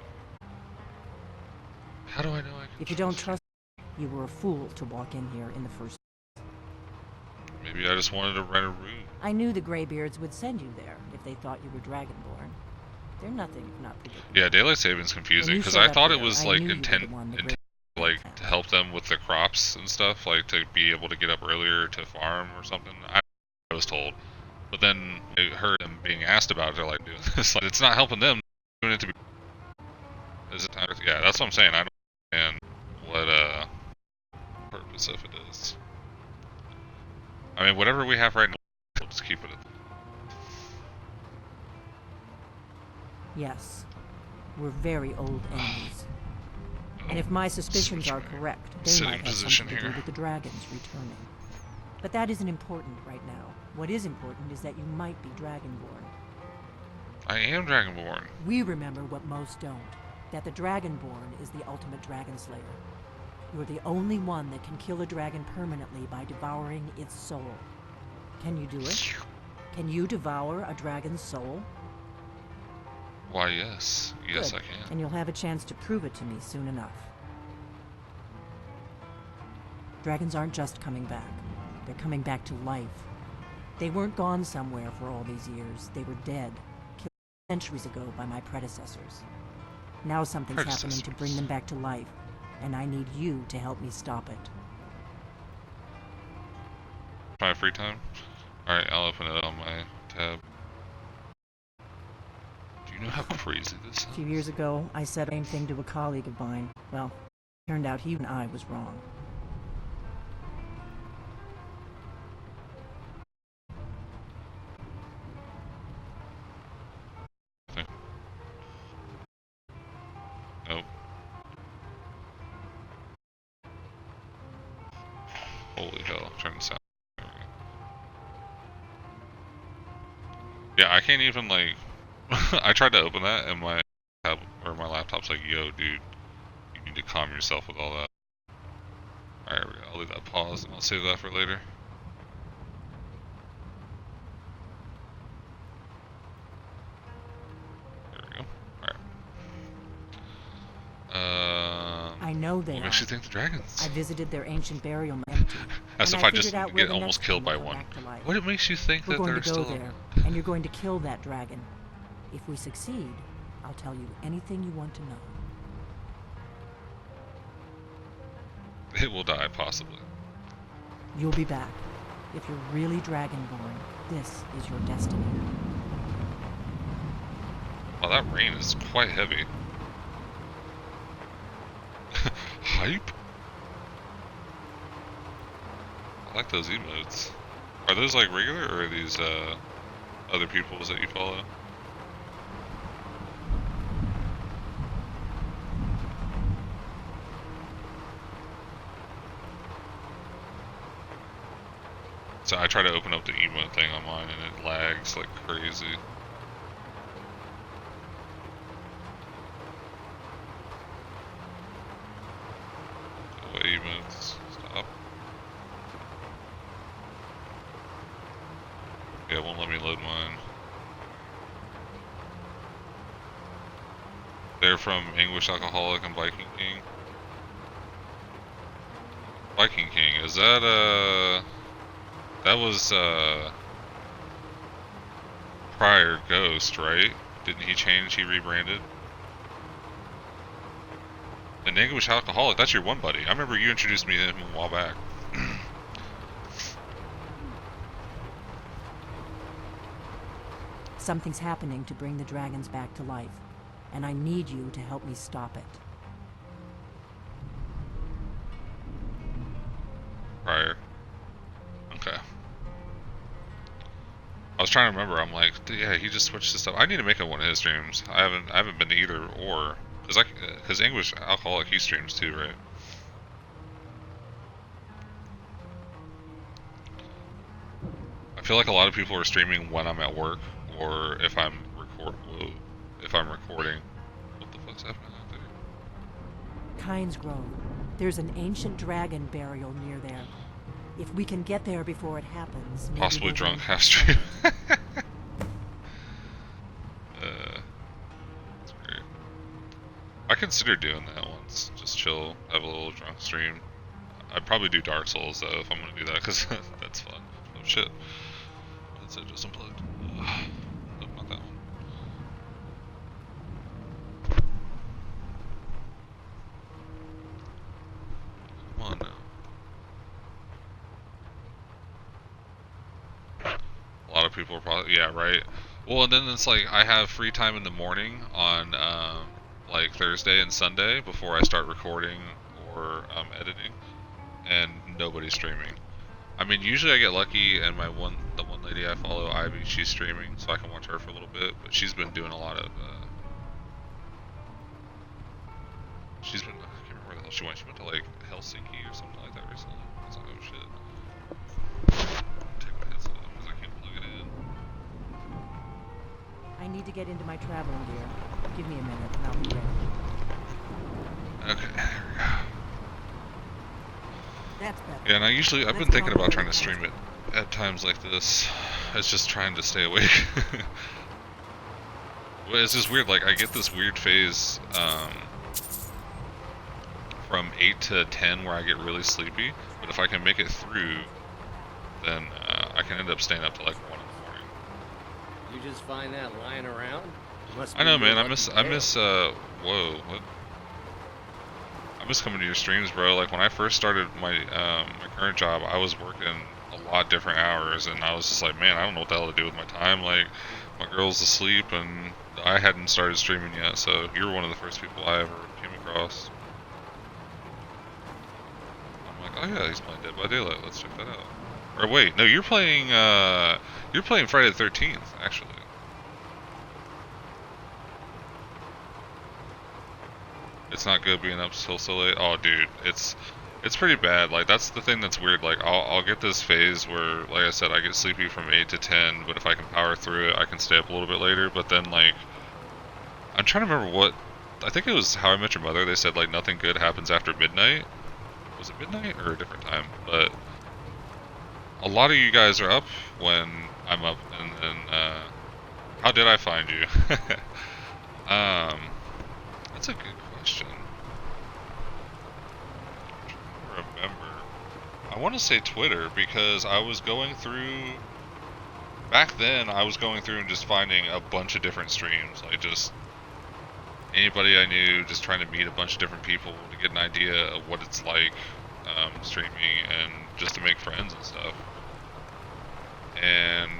how do I know I can If you don't trust me, you were a fool to walk in here in the first. Maybe I just wanted to rent a room. I knew the Greybeards would send you there if they thought you were Dragonborn. They're nothing if not predictable. Yeah, daylight saving's confusing, When you because showed I up thought it there, was I like knew you were the intent, one the like to help them with the crops and stuff, like to be able to get up earlier to farm or something. I was told. But then I heard them being asked about it, they're like, doing this. Like, it's not helping them, doing it to be. Is it time? Yeah, that's what I'm saying. I don't understand what purpose of it is. I mean, whatever we have right now, we'll just keep it at. Yes, we're very old enemies. And if my suspicions are correct, they Sitting might have position something to do here. with the dragons returning. But that isn't important right now. What is important is that you might be Dragonborn. I am Dragonborn. We remember what most don't, that the Dragonborn is the ultimate dragon slayer. You're the only one that can kill a dragon permanently by devouring its soul. Can you do it? Can you devour a dragon's soul? Why, yes. Yes, Good. I can. And you'll have a chance to prove it to me soon enough. Dragons aren't just coming back. They're coming back to life. They weren't gone somewhere for all these years. They were dead, killed centuries ago by my predecessors. Now something's happening to bring them back to life, and I need you to help me stop it. My free time? Alright, I'll open it on my tab. Do you know how crazy this is? A few years ago, I said the same thing to a colleague of mine. Well, turned out he and I was wrong. Nope. Holy hell, turn this out. There we go. Yeah, I can't even like I tried to open that and my tab or my laptop's like, yo dude, you need to calm yourself with all that. Alright, I'll leave that pause and I'll save that for later. There we go. Alright. I know they What are. makes you think the dragons? I visited their ancient burial mound empty. As and if I just figured out where get the almost next killed by will come one. back to life. What makes you think We're that going they're to go still there, and you're going to kill that dragon. If we succeed, I'll tell you anything you want to know. It will die, possibly. You'll be back. If you're really Dragonborn, this is your destiny. Wow, that rain is quite heavy. Hype? I like those emotes. Are those like regular, or are these other people's that you follow? So I try to open up the emote thing on mine and it lags like crazy. Go away emotes. Stop. Yeah, it won't let me load mine. They're from English Alcoholic and Viking King. Viking King, is that that was prior Ghost, right? Didn't he change? He rebranded? An English Alcoholic, that's your one buddy. I remember you introduced me to him a while back. Something's happening to bring the dragons back to life, and I need you to help me stop it. Prior. Okay. trying to remember. I'm like, yeah, he just switched this up. I need to make it one of his streams. I haven't been to either or, because English Alcoholic, he streams too, right? I feel like a lot of people are streaming when I'm at work, or if I'm recording. What the fuck's happening out there? Kynes Grove. There's an ancient dragon burial near there. If we can get there before it happens, maybe Possibly we'll drunk win. half stream. That's great. I considered doing that once. Just chill, have a little drunk stream. I'd probably do Dark Souls though if I'm gonna do that, because that's fun. Oh shit. That's it, just unplugged. Nope, not that one. Come on now. A lot of people are probably, yeah, right. Well, and then it's like I have free time in the morning on like Thursday and Sunday before I start recording or editing, and nobody's streaming. I mean, usually I get lucky, and the one lady I follow, Ivy, she's streaming, so I can watch her for a little bit. But she's been doing a lot of. I can't remember where the hell she went. She went to like Helsinki or something like that recently. I was like, oh shit. Take my headset off because I can't plug it in. I need to get into my traveling gear. Give me a minute and I'll be ready. Okay, there we go. That's better. Yeah, and I've been thinking about trying to stream it at times like this. It's just trying to stay awake. Well, it's just weird, like I get this weird phase from 8 to 10 where I get really sleepy, but if I can make it through, then I can end up staying up to like 1 in the morning. You just find that lying around? Must I know, be man. your I miss lucky day. whoa, what? I miss coming to your streams, bro. Like when I first started my my current job, I was working a lot different hours, and I was just like, man, I don't know what the hell to do with my time. Like my girl's asleep, and I hadn't started streaming yet, so you're one of the first people I ever came across. I'm like, oh yeah, he's playing Dead by Daylight. Let's check that out. Or wait, no, you're playing Friday the 13th, actually. It's not good being up till so late. Oh, dude, it's pretty bad. Like that's the thing that's weird. Like I'll get this phase where, like I said, I get sleepy from 8 to 10, but if I can power through it, I can stay up a little bit later. But then like, I'm trying to remember what, I think it was How I Met Your Mother. They said like nothing good happens after midnight. Was it midnight or a different time? But a lot of you guys are up when I'm up, and then how did I find you? That's a good question. I'm trying to remember. I want to say Twitter, because I was going through, back then I was going through and just finding a bunch of different streams, like just anybody I knew, just trying to meet a bunch of different people to get an idea of what it's like streaming, and just to make friends and stuff. And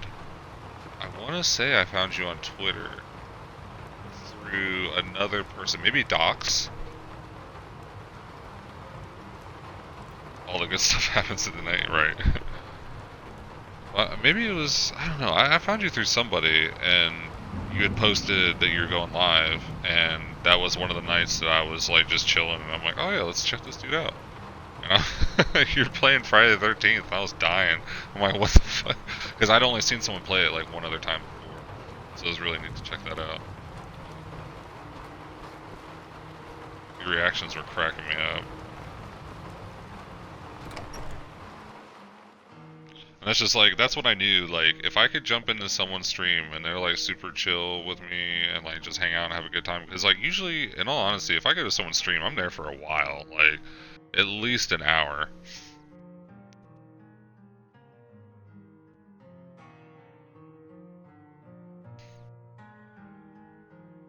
I want to say I found you on Twitter through another person, maybe Docs. All the good stuff happens in the night, right? Maybe it was, I don't know, I found you through somebody, and you had posted that you're going live, and that was one of the nights that I was like just chilling, and I'm like, oh yeah, let's check this dude out. You know? You're playing Friday the 13th, I was dying. I'm like, what the fuck? Because I'd only seen someone play it like one other time before, so it was really neat to check that out. Your reactions were cracking me up. And that's just like, that's what I knew, like, if I could jump into someone's stream and they're like super chill with me and like just hang out and have a good time, because like usually, in all honesty, if I go to someone's stream, I'm there for a while, like at least an hour.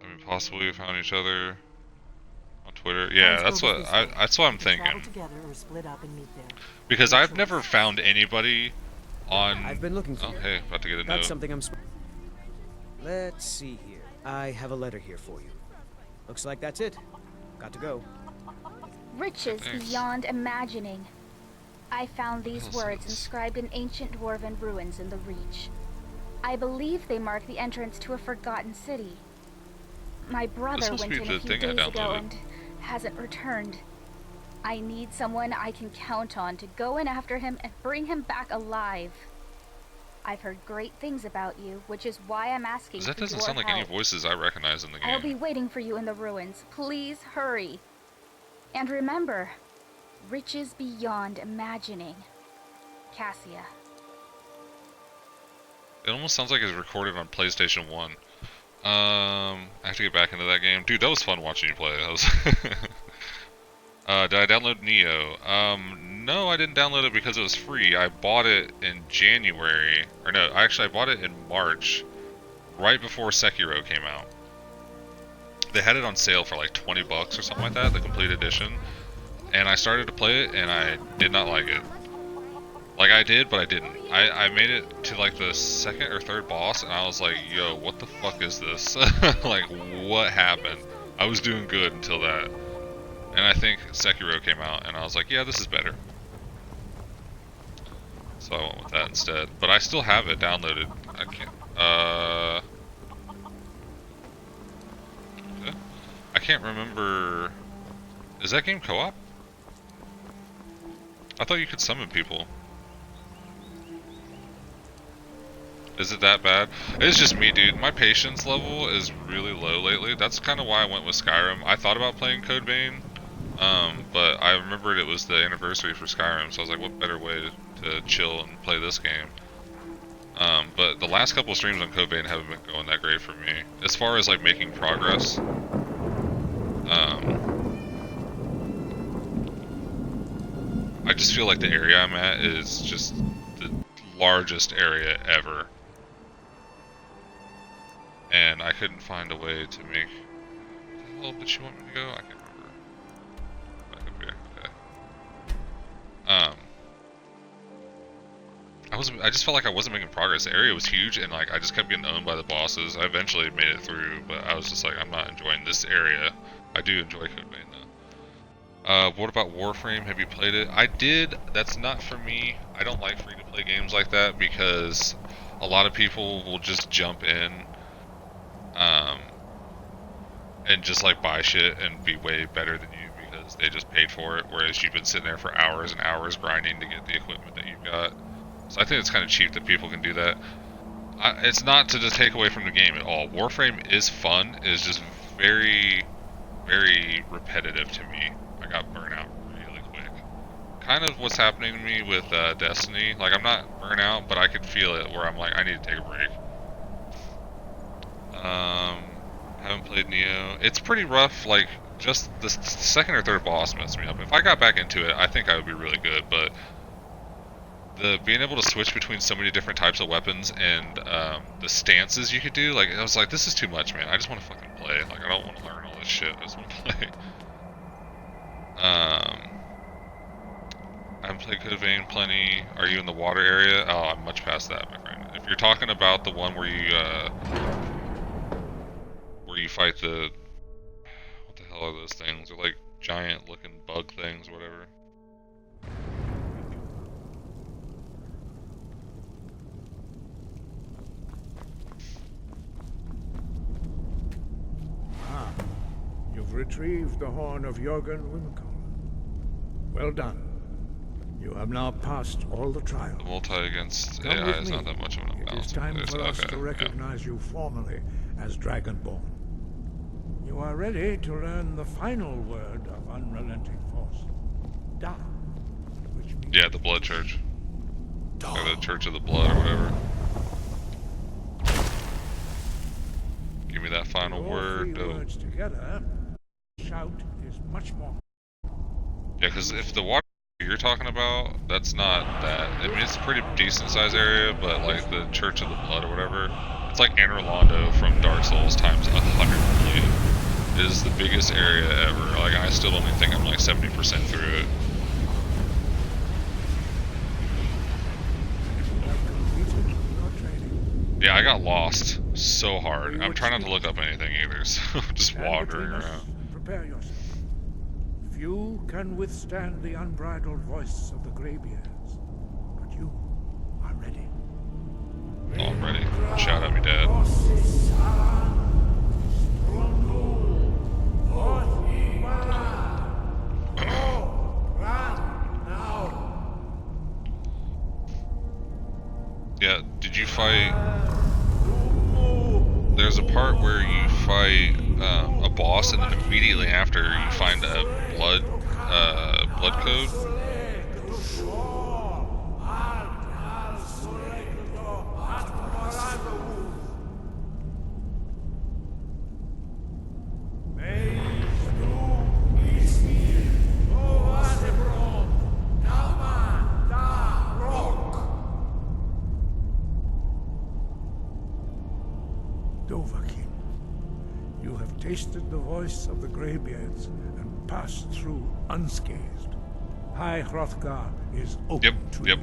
I mean, possibly we found each other on Twitter. Yeah, that's what I'm thinking. Because I've never found anybody on. I've been looking for Oh, you. hey, about to get a Got note. something Let's see here. I have a letter here for you. Looks like that's it. Got to go. Riches Thanks. beyond imagining. I found these What else words is- inscribed in ancient dwarven ruins in the Reach. I believe they mark the entrance to a forgotten city. My brother must went be in the a few thing I days ago downloaded. and hasn't returned. I need someone I can count on to go in after him and bring him back alive. I've heard great things about you, which is why I'm asking for That doesn't your sound like any help. voices I recognize in the game. I'll be waiting for you in the ruins. Please hurry. And remember, riches beyond imagining. Cassia. It almost sounds like it's recorded on PlayStation 1. I have to get back into that game. Dude, that was fun watching you play. That was did I download Neo? No, I didn't download it because it was free. I bought it in January. Or no, actually I bought it in March, right before Sekiro came out. They had it on sale for like 20 bucks or something like that, the complete edition. And I started to play it, and I did not like it. Like, I did, but I didn't. I made it to, like, the second or third boss, and I was like, yo, what the fuck is this? Like, what happened? I was doing good until that. And I think Sekiro came out, and I was like, yeah, this is better. So I went with that instead. But I still have it downloaded. I can't, okay. I can't remember... Is that game co-op? I thought you could summon people. Is it that bad? It's just me, dude. My patience level is really low lately. That's kind of why I went with Skyrim. I thought about playing Code Vein, but I remembered it was the anniversary for Skyrim, so I was like, what better way to chill and play this game? But the last couple streams on Code Vein haven't been going that great for me. As far as, like, making progress, I just feel like the area I'm at is just the largest area ever. And I couldn't find a way to make... Where the hell did she want me to go? I can't remember. Back up here, okay. I just felt like I wasn't making progress. The area was huge, and like I just kept getting owned by the bosses. I eventually made it through, but I was just like, I'm not enjoying this area. I do enjoy Code Vein though. What about Warframe? Have you played it? I did. That's not for me. I don't like free-to-play games like that because a lot of people will just jump in and just like buy shit and be way better than you because they just paid for it, whereas you've been sitting there for hours and hours grinding to get the equipment that you've got. So I think it's kind of cheap that people can do that. It's not to just take away from the game at all. Warframe is fun. It's just very, very repetitive to me. I got burnt out really quick. Kind of what's happening to me with Destiny. Like, I'm not burnt out, but I could feel it where I'm like, I need to take a break. Haven't played Neo. It's pretty rough. Like, just the second or third boss messed me up. If I got back into it, I think I would be really good, but the being able to switch between so many different types of weapons and the stances you could do, like, I was like, this is too much, man. I just want to fucking play. Like, I don't want to learn all this shit. I just want to play. I haven't played Code Vein plenty. Are you in the water area? Oh, I'm much past that, my friend. If you're talking about the one where you fight the... What the hell are those things? They're like giant looking bug things, whatever. You've retrieved the horn of Jörgen Wimkel. Well done. You have now passed all the trials. The multi against Come AI with is me. not that much of an It imbalance. is time There's- for us okay, to yeah. recognize you formally as Dragonborn. You are ready to learn the final word of unrelenting force. Da. Which means Yeah, the Blood Church. Or the Church of the Blood or whatever. Give me that final all word. three Oh. words together, shout is much more. Yeah, because if the water you're talking about, that's not that. I mean, it's a pretty decent sized area, but like the Church of the Blood or whatever, it's like Anor Londo from Dark Souls times 100 million. It is the biggest area ever. Like, I still only think I'm like 70% through it. You have completed your training. Yeah, I got lost so hard. I'm trying not to look up anything either, so I'm just Stand wandering between us around. and prepare yourself. Few can withstand the unbridled voice of the Greybeards, but you are ready. Oh, I'm ready. Shout at me, Dad. Yeah, did you fight... There's a part where you fight a boss, and then immediately after you find a blood code. Dovahkiin, you have tasted the voice of the Greybeards and passed through unscathed. High Hrothgar is open to you.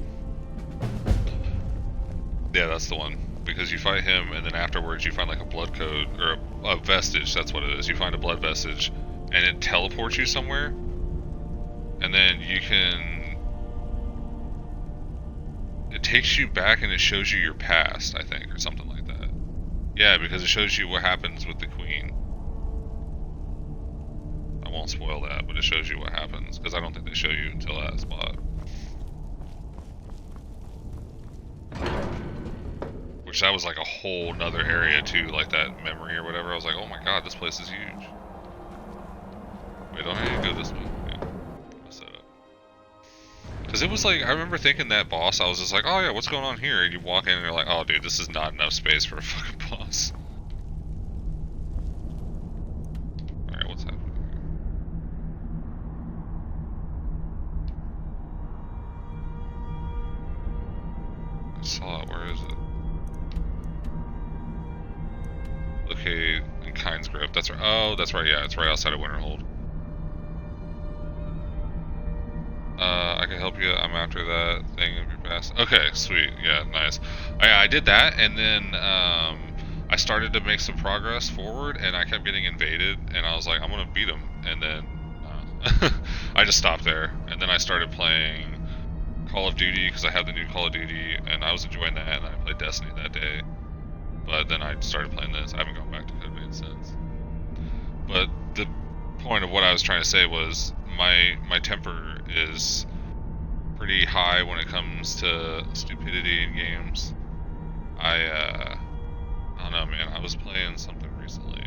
Yeah, that's the one. Because you fight him, and then afterwards you find like a blood code, or a vestige, that's what it is. You find a blood vestige, and it teleports you somewhere. And then you can... It takes you back and it shows you your past, I think, or something like that. Yeah, because it shows you what happens with the queen. I won't spoil that, but it shows you what happens, because I don't think they show you until that spot. Which that was like a whole nother area too, like that memory or whatever. I was like, oh my god, this place is huge. Wait, don't I need to go this way? Yeah. Set up. Because it was like, I remember thinking that boss, I was just like, oh yeah, what's going on here? And you walk in and you're like, oh dude, this is not enough space for a fucking boss. Alright, what's happening here? I saw it, where is it? Okay, in Kind's Grove. That's right. Oh, that's right. Yeah, it's right outside of Winterhold. I can help you. I'm after that thing of your past. Okay, sweet. Yeah, nice. I did that, and then I started to make some progress forward, and I kept getting invaded, and I was like, I'm gonna beat him, and then I just stopped there, and then I started playing Call of Duty because I had the new Call of Duty, and I was enjoying that, and I played Destiny that day. But then I started playing this. I haven't gone back to Code Vein since. But the point of what I was trying to say was my temper is pretty high when it comes to stupidity in games. I don't know, man. I was playing something recently,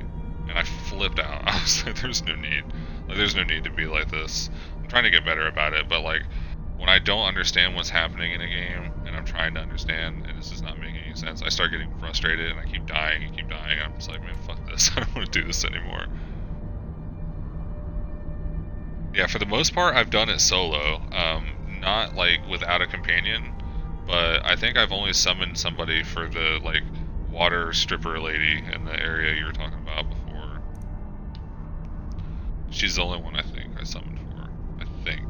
and I flipped out. I was like, there's no need. Like, there's no need to be like this. I'm trying to get better about it, but like, when I don't understand what's happening in a game, and I'm trying to understand, and this is not making any sense, I start getting frustrated, and I keep dying, and I'm just like, man, fuck this, I don't want to do this anymore. Yeah, for the most part, I've done it solo, not, like, without a companion, but I think I've only summoned somebody for the, like, water stripper lady in the area you were talking about before. She's the only one I think I summoned for, I think.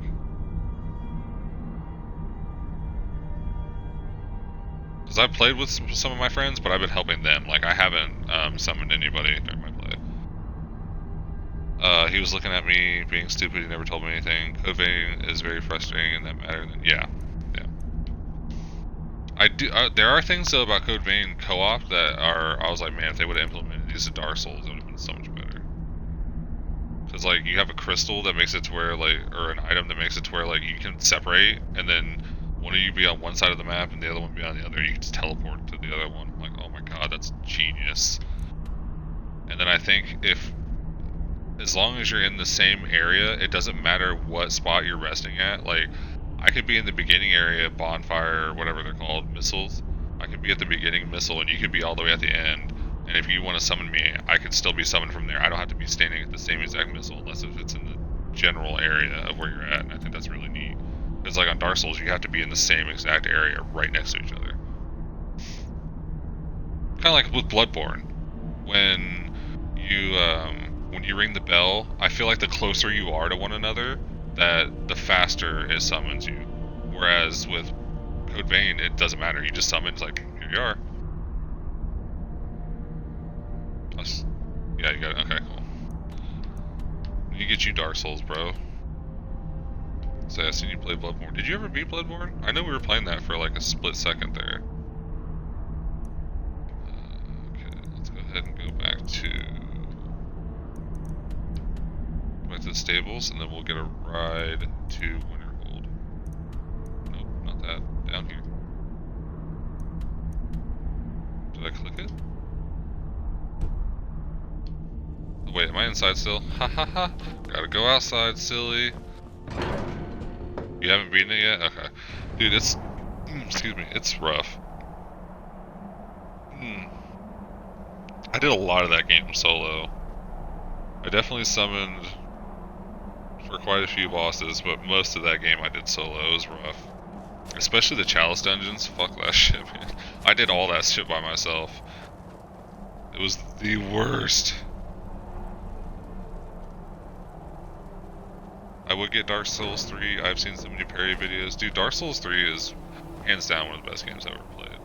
Because I've played with some of my friends, but I've been helping them. Like, I haven't summoned anybody during my play. He was looking at me, being stupid, he never told me anything. Code Vein is very frustrating in that matter. Yeah. I do. There are things, though, about Code Vein co-op that are... I was like, man, if they would have implemented these in Dark Souls, it would have been so much better. Because, like, you have a crystal that makes it to where, like... Or an item that makes it to where, like, you can separate, and then... one of you be on one side of the map and the other one be on the other. You can just teleport to the other one. I'm like, oh my god, that's genius. And then I think if, as long as you're in the same area, it doesn't matter what spot you're resting at. Like, I could be in the beginning area, bonfire, or whatever they're called, missiles. I could be at the beginning missile and you could be all the way at the end. And if you want to summon me, I could still be summoned from there. I don't have to be standing at the same exact missile unless if it's in the general area of where you're at. And I think that's really neat. Because like on Dark Souls, you have to be in the same exact area right next to each other. Kind of like with Bloodborne. When you ring the bell, I feel like the closer you are to one another, that the faster it summons you. Whereas with Code Vein, it doesn't matter. You just summon, it's like, here you are. Yeah, you got it. Okay, cool. You get you Dark Souls, bro. So I seen you play Bloodborne. Did you ever beat Bloodborne? I know we were playing that for like a split second there. to the stables, and then we'll get a ride to Winterhold. Nope, not that. Down here. Did I click it? Oh, wait, am I inside still? Ha ha ha! Gotta go outside, silly. You haven't beaten it yet? Okay. Dude, it's... excuse me, it's rough. I did a lot of that game solo. I definitely summoned for quite a few bosses, but most of that game I did solo. It was rough. Especially the Chalice dungeons. Fuck that shit, man. I did all that shit by myself. It was the worst. I would get Dark Souls 3. I've seen so many parry videos. Dude, Dark Souls 3 is hands down one of the best games I've ever played.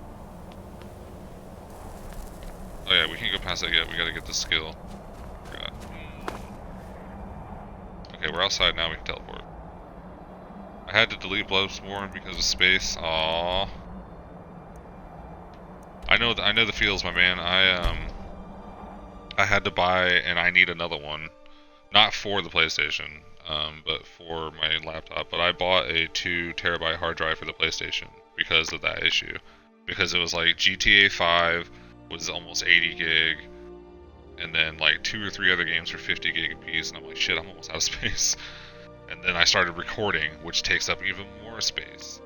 Oh yeah, we can't go past that yet. We gotta get the skill. God. Okay, we're outside now. We can teleport. I had to delete Bloodborne because of space. Aww. I know the feels, my man. I had to buy, and I need another one. Not for the PlayStation, but for my laptop. But I bought a 2 terabyte hard drive for the PlayStation because of that issue. Because it was like GTA 5 was almost 80 gig, and then like 2 or 3 other games were 50 gig apiece, and I'm like, shit, I'm almost out of space. And then I started recording, which takes up even more space.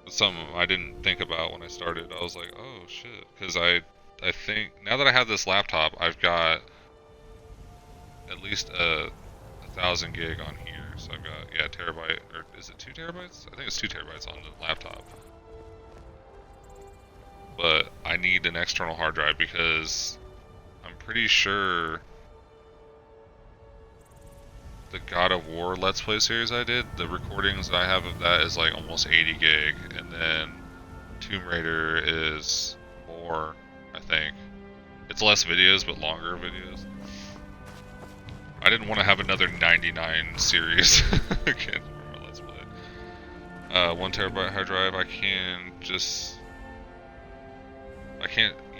Something I didn't think about when I started. I was like, oh shit, because I think now that I have this laptop, I've got at least a 1,000 gig on here. So I've got, yeah, terabyte, or is it 2 terabytes? I think it's 2 terabytes on the laptop. But I need an external hard drive because I'm pretty sure the God of War Let's Play series I did, the recordings that I have of that is like almost 80 gig, and then Tomb Raider is more, I think. It's less videos, but longer videos. I didn't want to have another 99 series again for my Let's Play. 1 terabyte hard drive, I can't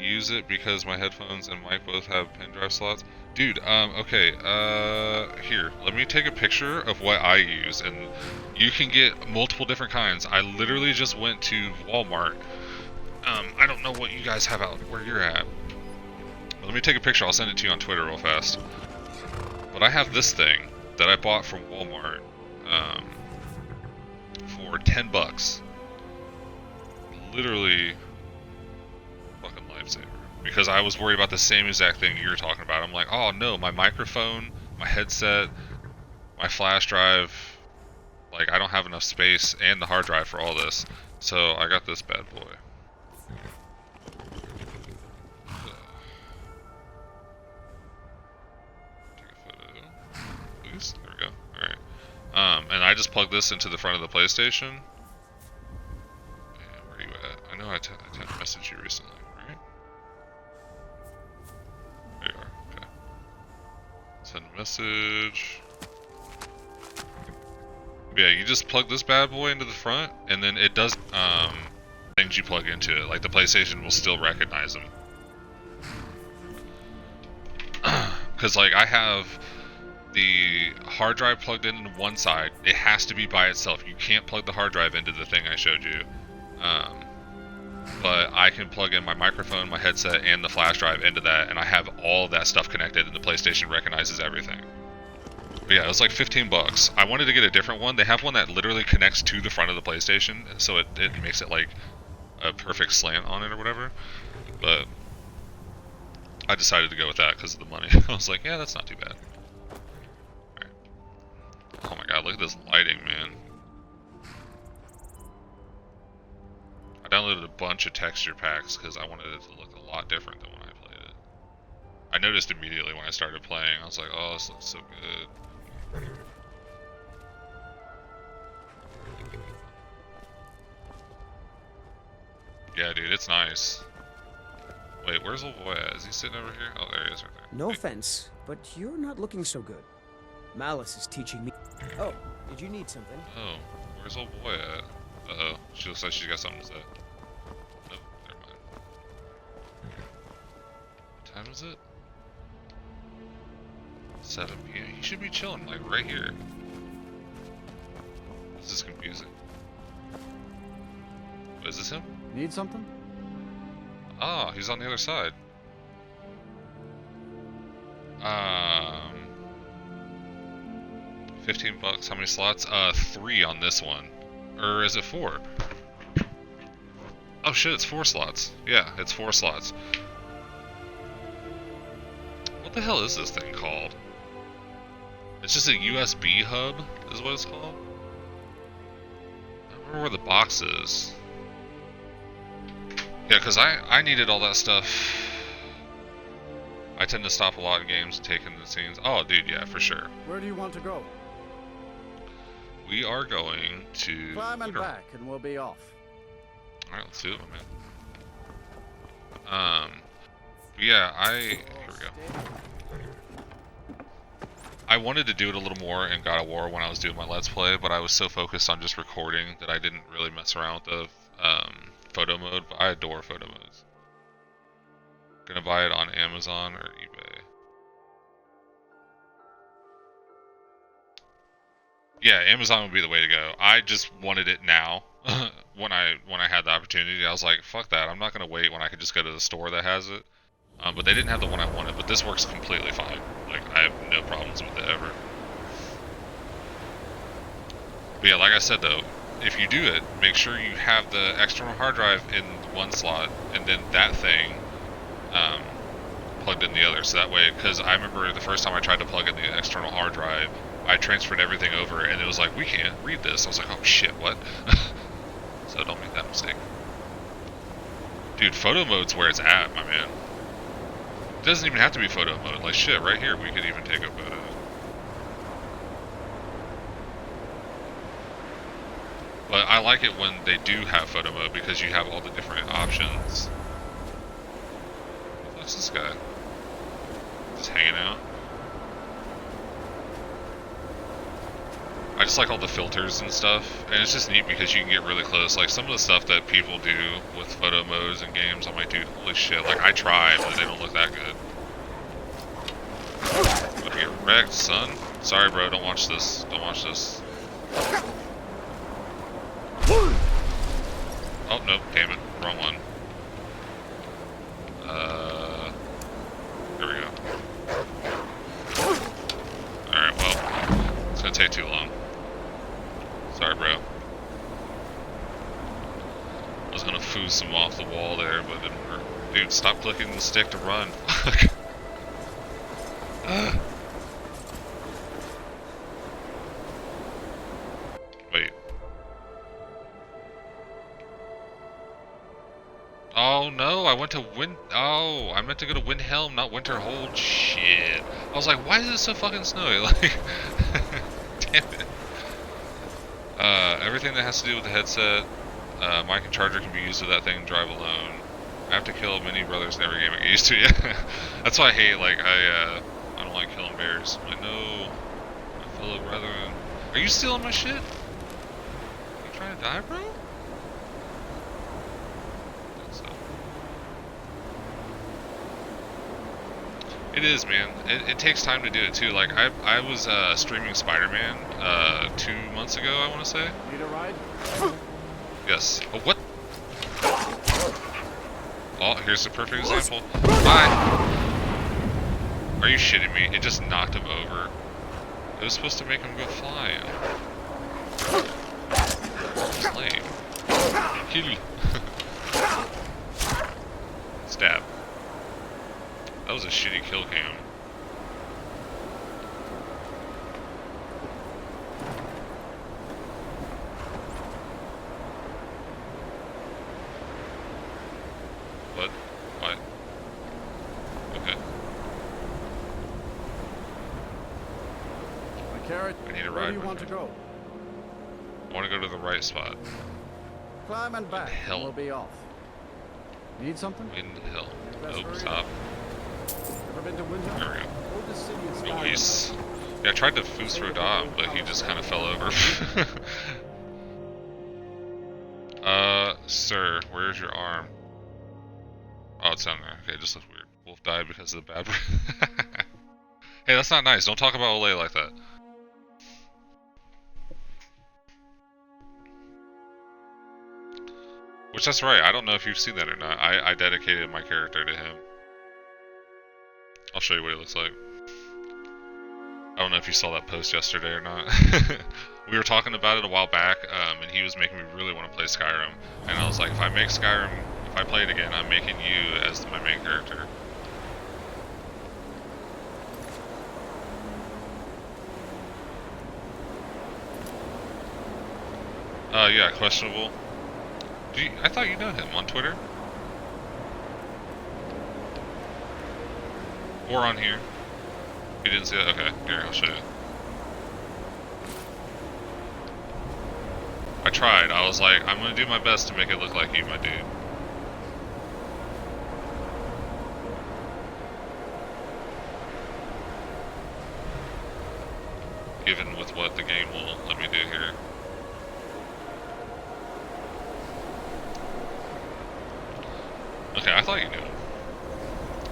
use it because my headphones and mic both have pen drive slots. Dude, okay, here, let me take a picture of what I use, and you can get multiple different kinds. I literally just went to Walmart. I don't know what you guys have out where you're at. But let me take a picture, I'll send it to you on Twitter real fast. But I have this thing that I bought from Walmart, for 10 bucks. Literally fucking lifesaver. Because I was worried about the same exact thing you're talking about. I'm like, oh no, my microphone, my headset, my flash drive, like I don't have enough space and the hard drive for all this. So I got this bad boy. Take a photo. Please? There we go. Alright. And I just plugged this into the front of the PlayStation. Yeah, where are you at? I know I tried to message you recently. There you are, okay. Send a message. Yeah, you just plug this bad boy into the front, and then it does things you plug into it. Like the PlayStation will still recognize them. Because like I have the hard drive plugged in one side. It has to be by itself. You can't plug the hard drive into the thing I showed you. But I can plug in my microphone, my headset, and the flash drive into that, and I have all of that stuff connected, and the PlayStation recognizes everything. But yeah, it was like 15 bucks. I wanted to get a different one. They have one that literally connects to the front of the PlayStation, so it makes it like a perfect slant on it or whatever. But I decided to go with that because of the money. I was like, yeah, that's not too bad. Right. Oh my god, look at this lighting, man. I downloaded a bunch of texture packs because I wanted it to look a lot different than when I played it. I noticed immediately when I started playing, I was like, oh, this looks so good. Yeah, dude, it's nice. Wait, where's old boy at? Is he sitting over here? Oh, there he is right there. No Hey. offense, but you're not looking so good. Malice is teaching me. Oh, did you need something? Oh, where's old boy at? Uh-oh, she looks like she's got something to say. Nope, never mind. What time is it? 7 p.m. He should be chilling, like, right here. This is confusing. Is this him? Need something? Oh, he's on the other side. 15 bucks. How many slots? 3 on this one. Or is it 4? Oh shit, it's 4 slots. Yeah, it's 4 slots. What the hell is this thing called? It's just a USB hub, is what it's called? I don't remember where the box is. Yeah, because I needed all that stuff. I tend to stop a lot of games taking the scenes. Oh, dude, yeah, for sure. Where do you want to go? We are going to... Climb and back, and we'll be off. Alright, let's do it, my man. Yeah, here we go. I wanted to do it a little more in God of War when I was doing my Let's Play, but I was so focused on just recording that I didn't really mess around with the photo mode, but I adore photo modes. Gonna buy it on Amazon or eBay. Yeah, Amazon would be the way to go. I just wanted it now. when I had the opportunity, I was like, fuck that. I'm not gonna wait when I could just go to the store that has it. But they didn't have the one I wanted, but this works completely fine. Like, I have no problems with it ever. But yeah, like I said though, if you do it, make sure you have the external hard drive in one slot, and then that thing plugged in the other. So that way, because I remember the first time I tried to plug in the external hard drive, I transferred everything over, and it was like, we can't read this. I was like, oh shit, what? So don't make that mistake. Dude, photo mode's where it's at, my man. It doesn't even have to be photo mode. Like, shit, right here, we could even take a photo. But I like it when they do have photo mode, because you have all the different options. What's this guy? Just hanging out? I just like all the filters and stuff, and it's just neat because you can get really close. Like, some of the stuff that people do with photo modes and games, I'm like, dude, holy shit. Like, I try, but they don't look that good. I'm gonna get wrecked, son. Sorry, bro, don't watch this. Don't watch this. Oh, nope, damn it. Wrong one. There we go. Alright, well, it's gonna take too long. Sorry, bro. I was gonna foos him off the wall there, but it didn't work. Dude, stop clicking the stick to run. Wait. Oh no, I went to Oh, I meant to go to Windhelm, not Winterhold. Shit. I was like, why is it so fucking snowy? Like, damn it. Everything that has to do with the headset, mic and charger can be used with that thing and drive alone. I have to kill many brothers in every game I get used to. Yeah, that's why I hate. Like, I don't like killing bears. I'm like, no, my fellow brethren. Are you stealing my shit? You trying to die, bro? It is, man. It takes time to do it too. Like, I was streaming Spider-Man 2 months ago, I want to say. Need a ride? Yes. Oh, what? Oh, here's the perfect example. Bye. Are you shitting me? It just knocked him over. It was supposed to make him go flying. It's lame. Kill. Stab. That was a shitty kill cam. What? What? Okay. My carrot. I need a Where ride. do you want to go? I want to go to the right spot. Climb and back, Hell. and we'll be off. Need something? In the hill. Best Nope, hurry. stop. Ever been to Windhelm? There we go. Oldest city in Skyrim. Release. Yeah, I tried to foos Rodam, but he just kind of fell over. Sir, where's your arm? Oh, it's down there. Okay, it just looks weird. Wolf died because of the bad breath. Hey, that's not nice. Don't talk about Olay like that. Which, that's right. I don't know if you've seen that or not. I dedicated my character to him. I'll show you what he looks like. I don't know if you saw that post yesterday or not. We were talking about it a while back, and he was making me really want to play Skyrim. And I was like, if I make Skyrim, if I play it again, I'm making you as my main character. Yeah, questionable. I thought you know him on Twitter? Or on here? You didn't see that? Okay, here, I'll show you. I tried. I was like, I'm gonna do my best to make it look like you, my dude. Given with what the game will let me do here. Okay, I thought you knew him.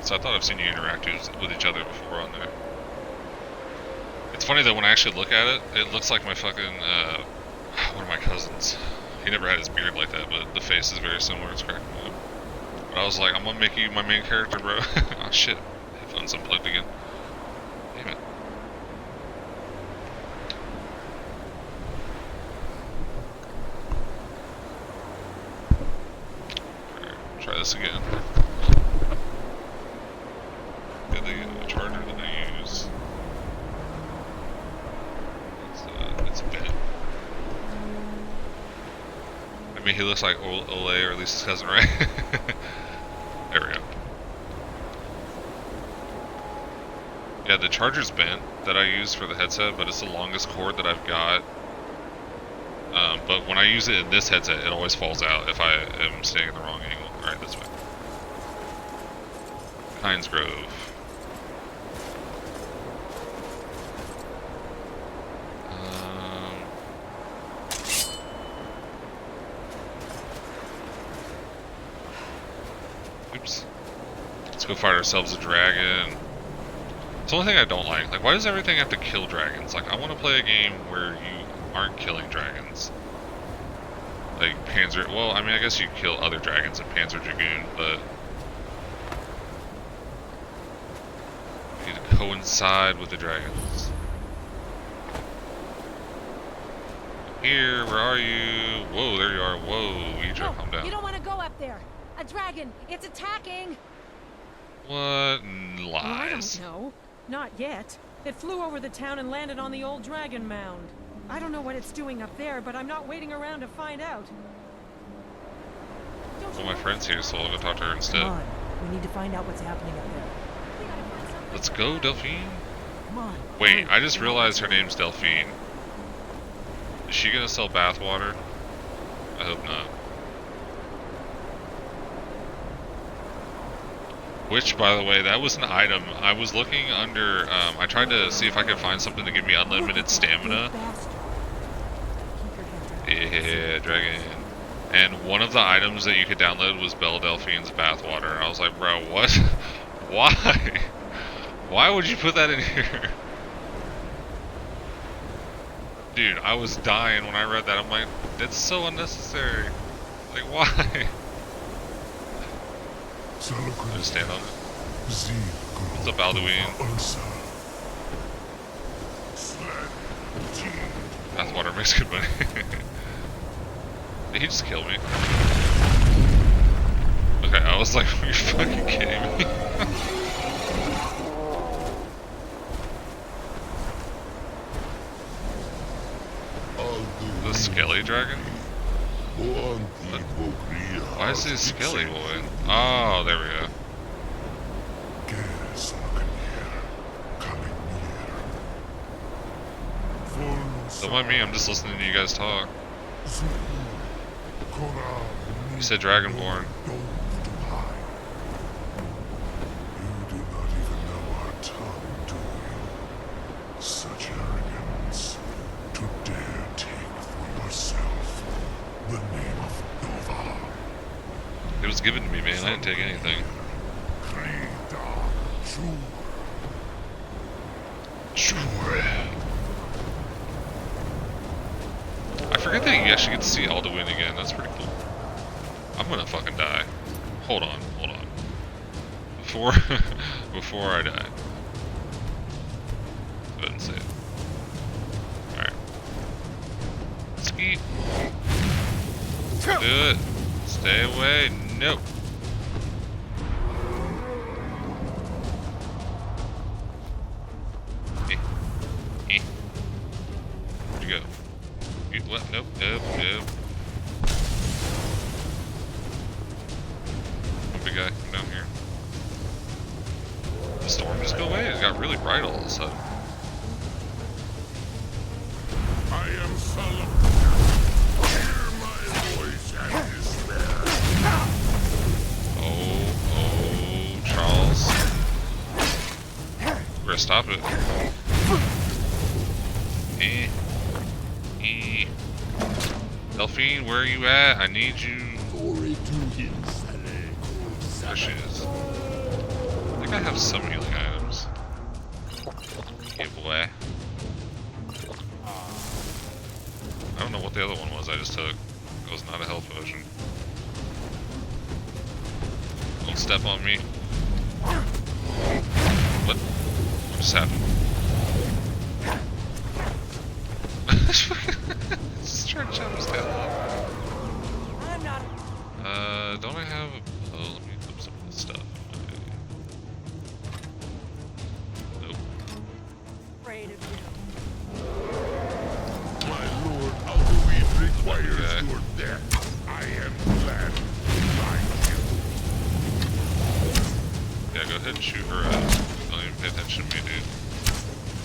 So I thought I've seen you interact with each other before on there. It's funny though, when I actually look at it, it looks like my fucking, one of my cousins. He never had his beard like that, but the face is very similar. It's cracking me up. But I was like, I'm gonna make you my main character, bro. Oh shit, headphones unplugged again. Damn it. Alright, try this again. Get the charger that I use. It's bent. I mean, he looks like Olay, or at least his cousin, right? There we go. Yeah, the charger's bent that I use for the headset, but it's the longest cord that I've got. But when I use it in this headset, it always falls out if I am staying in the wrong angle. Alright, this way. Pines Grove. Oops. Let's go fight ourselves a dragon. It's the only thing I don't like. Like, why does everything have to kill dragons? Like, I want to play a game where you aren't killing dragons. Like, Panzer... Well, I mean, I guess you kill other dragons in Panzer Dragoon, but... you need to coincide with the dragons. Here, where are you? Whoa, there you are. Whoa, Idra, calm down. You don't want to go up there. A dragon. It's attacking. What? Lies. Well, I don't know. Not yet. It flew over the town and landed on the old dragon mound. I don't know what it's doing up there, but I'm not waiting around to find out. Well, my friend's here, so I'll go talk to her instead. Come on. We need to find out what's happening up there. Let's go, Delphine. Come on. Wait, I just realized her name's Delphine. Is she gonna sell bathwater? I hope not. Which, by the way, that was an item. I was looking under, I tried to see if I could find something to give me unlimited stamina. Yeah, dragon. And one of the items that you could download was Belle Delphine's bathwater. And I was like, bro, what? Why? Why would you put that in here? Dude, I was dying when I read that. I'm like, that's so unnecessary. Like, why? I just stand on it. What's up, Alduin? Bathwater makes good money. Did he just kill me? Okay, I was like, are you fucking kidding me? The Skelly Dragon? Why is he a Skelly boy? Oh, there we go. Don't mind me, I'm just listening to you guys talk. You said Dragonborn. Such arrogance to dare take for yourself the name of Nova. It was given to me, man. I didn't take anything. you actually get to see Alduin again. That's pretty cool. I'm gonna fucking die. Hold on. Before, before I die. Go ahead and say it. Alright. Skeet. Do it. Stay away. Nope. Where'd you go? You, what? Nope. Big guy, come down here. The storm just go away? It got really bright all of a sudden. I am Salam. Hear my voice and despair. Oh, Charles. We're gonna stop it. Delphine, where are you at? I need you. Glory to him, There she is. I think I have some healing items. Yeah, boy. I don't know what the other one was I just took. It was not a health potion. Don't step on me. What? What just happened? Just trying to chop his tail off. Don't I have a... Oh, let me put some of this stuff. Nope. Afraid of you. my lord. Alduin requires your death. I am glad to find you. Yeah, go ahead and shoot her up. Don't even pay attention to me, dude.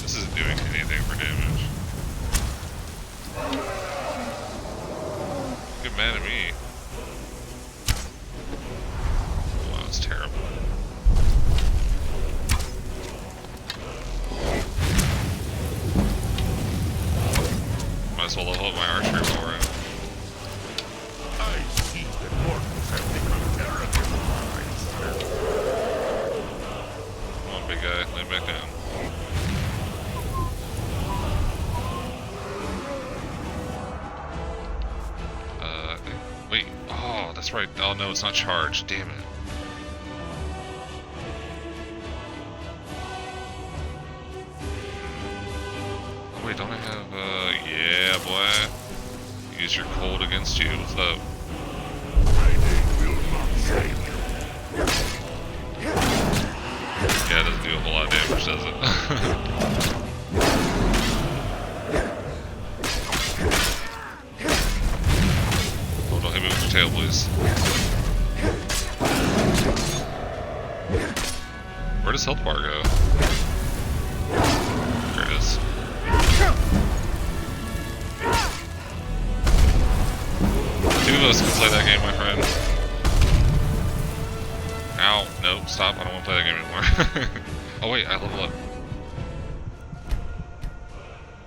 This isn't doing anything for damage. Get mad at me. Wow, that's terrible. Might as well level up my archery while we're at it. I see that mortals have become terrible minds. Come on, big guy, lay back down. Wait, oh, that's right. Oh no, it's not charged. Damn it. Oh wait, don't I have, yeah, boy. Use your cold against you. What's up? My name will not save you. Yeah, it doesn't do a whole lot of damage, does it? Oh, don't hit me with your tail, please. Where does health bar go? There it is. Two of us can play that game, my friend. Ow, no, stop, I don't want to play that game anymore. Oh wait, I level up.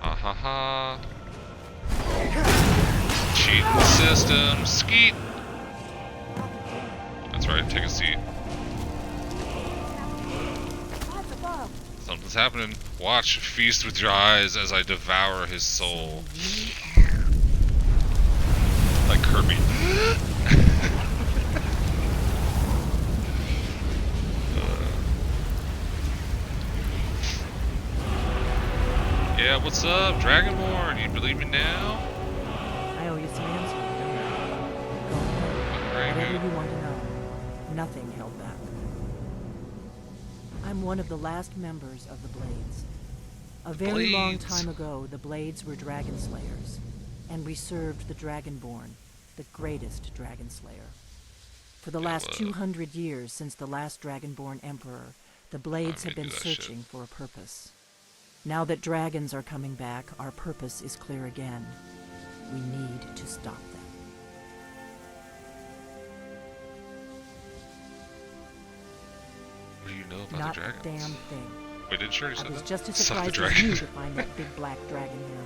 Ah ha ha. Cheat the system, skeet! That's right, take a seat. Something's happening. Watch, feast with your eyes as I devour his soul. Like Kirby. Yeah, what's up, Dragonborn? You believe me now? I owe you some answers, don't I? Go ahead. Whatever you want to know. Nothing held back. I'm one of the last members of the Blades. A very long time ago, the Blades were dragon slayers, and we served the Dragonborn, the greatest dragon slayer. For the last 200 years since the last Dragonborn Emperor, the Blades have been searching for a purpose. Now that dragons are coming back, our purpose is clear again. We need to stop them. What do you know about Not the dragons? a damn thing. Wait, did she already say I was that? just as Suck the surprised as you dragon. to find that big black dragon here.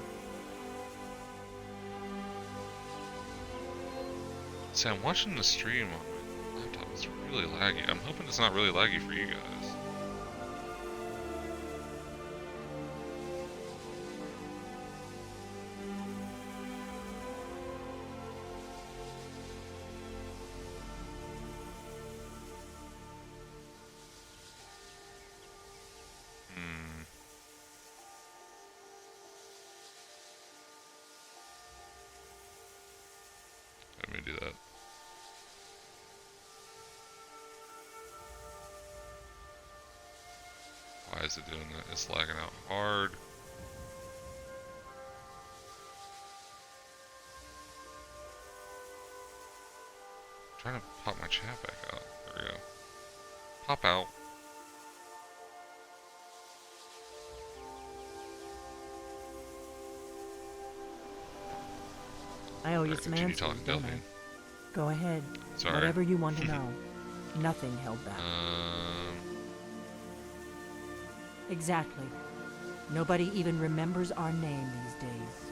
See, I'm watching the stream on my laptop. It's really laggy. I'm hoping it's not really laggy for you guys. do that. Why is it doing that? It's lagging out hard. I'm trying to pop my chat back out. There we go. Pop out. I owe you some Continue answers, talking, don't Delphine. I? Go ahead. Sorry. Whatever you want to know. Nothing held back. Exactly. Nobody even remembers our name these days.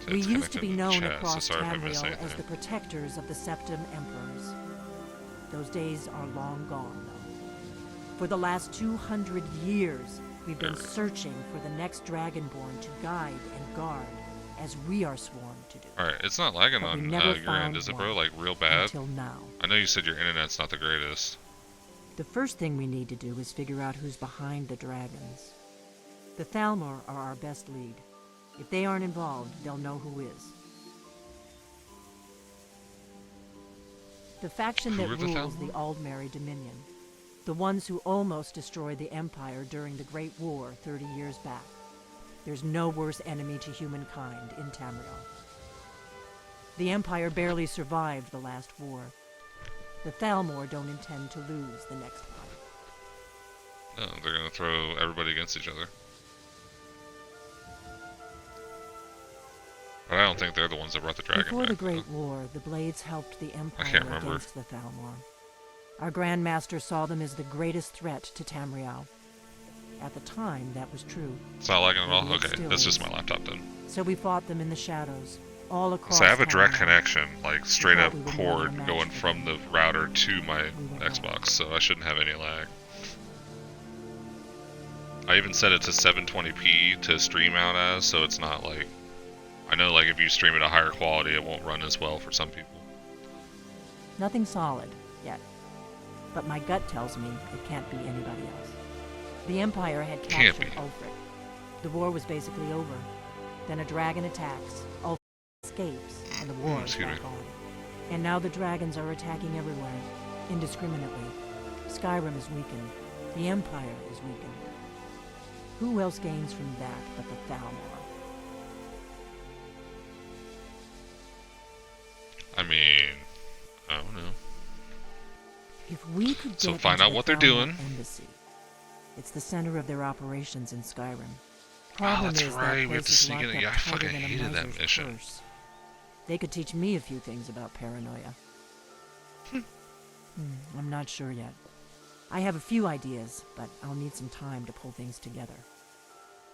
So We it's used to be connected known to the chat, across so sorry if I missed Tamriel as anything. the protectors of the Septim Emperors. Those days are long gone, though. For the last 200 years, we've been searching for the next Dragonborn to guide and guard, as we are sworn to do. Alright, it's not lagging But we on never your end, found is it, bro? one Like, real bad? Until now. I know you said your internet's not the greatest. The first thing we need to do is figure out who's behind the dragons. The Thalmor are our best lead. If they aren't involved, they'll know who is. The faction Who that are the rules Thalmor? the Aldmeri Dominion. The ones who almost destroyed the Empire during the Great War 30 years back. There's no worse enemy to humankind in Tamriel. The Empire barely survived the last war. The Thalmor don't intend to lose the next one. No, they're gonna throw everybody against each other. But I don't think they're the ones that brought the dragon Before back. the Great War, the Blades helped the Empire can't remember. against the Thalmor. Our Grandmaster saw them as the greatest threat to Tamriel. At the time, that was true. It's not lagging at all? Maybe it Okay, still that's just is. my laptop then. So we fought them in the shadows, all across So I have a direct Tamriel. connection, like straight thought up we would never cord match going them. from the router to my We were Xbox, so I shouldn't have any lag. I even set it to 720p to stream out as, so it's not like... I know like if you stream at a higher quality, it won't run as well for some people. Nothing solid, yet. But my gut tells me it can't be anybody else. The Empire had Can't captured be. Ulfric. The war was basically over. Then a dragon attacks, Ulfric escapes, and the war is excuse back me. on. And now the dragons are attacking everywhere, indiscriminately. Skyrim is weakened. The Empire is weakened. Who else gains from that but the Thalmor? I mean, I don't know. If we could get So find into out the what they're Thalmor doing. Embassy, it's the center of their operations in Skyrim. Oh, Problem that's is that right. We place have to is sneak locked in. up Yeah, I tighter fucking than a hated that miser's mission. purse. They could teach me a few things about paranoia. I'm not sure yet. I have a few ideas, but I'll need some time to pull things together.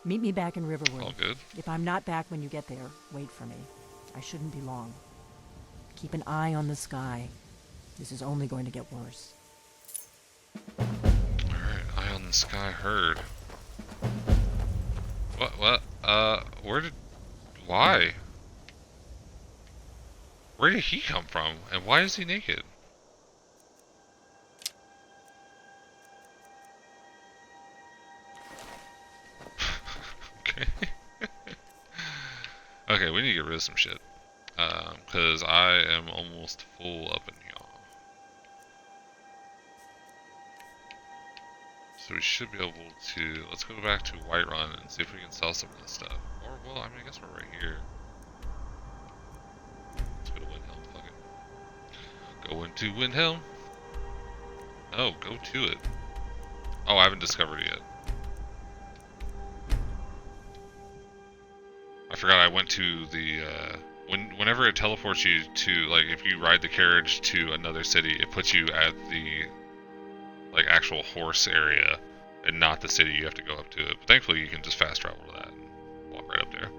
Meet me back in Riverwood. All good. If I'm not back when you get there, wait for me. I shouldn't be long. Keep an eye on the sky. This is only going to get worse. Alright, eye on the sky, heard. What? Why? Where did he come from? And why is he naked? Okay. Okay, we need to get rid of some shit. Cause I am almost full up in here. So we should be able to, let's go back to Whiterun and see if we can sell some of this stuff. Or, well, I mean, I guess we're right here. Let's go to Windhelm, fuck it. Go into Windhelm. Oh, go to it. Oh, I haven't discovered it yet. I forgot I went to the, whenever it teleports you to, like, if you ride the carriage to another city, it puts you at the, like, actual horse area, and not the city. You have to go up to it. But thankfully, you can just fast travel to that and walk right up there.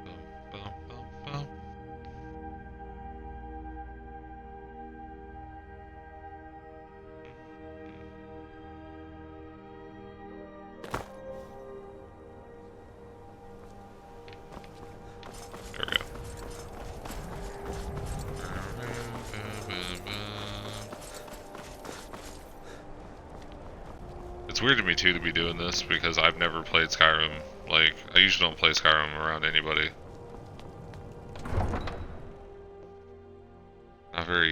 Bum, bum, bum, bum. There we go. It's weird to me too to be doing this because I've never played Skyrim. Like, I usually don't play Skyrim around anybody.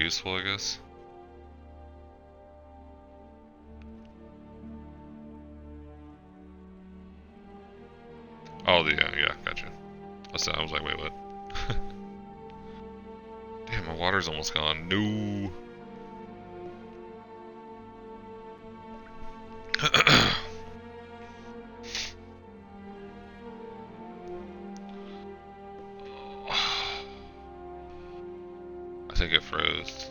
useful, I guess. Oh, yeah, gotcha. I was like, wait, what? Damn, my water's almost gone. No. I think it froze.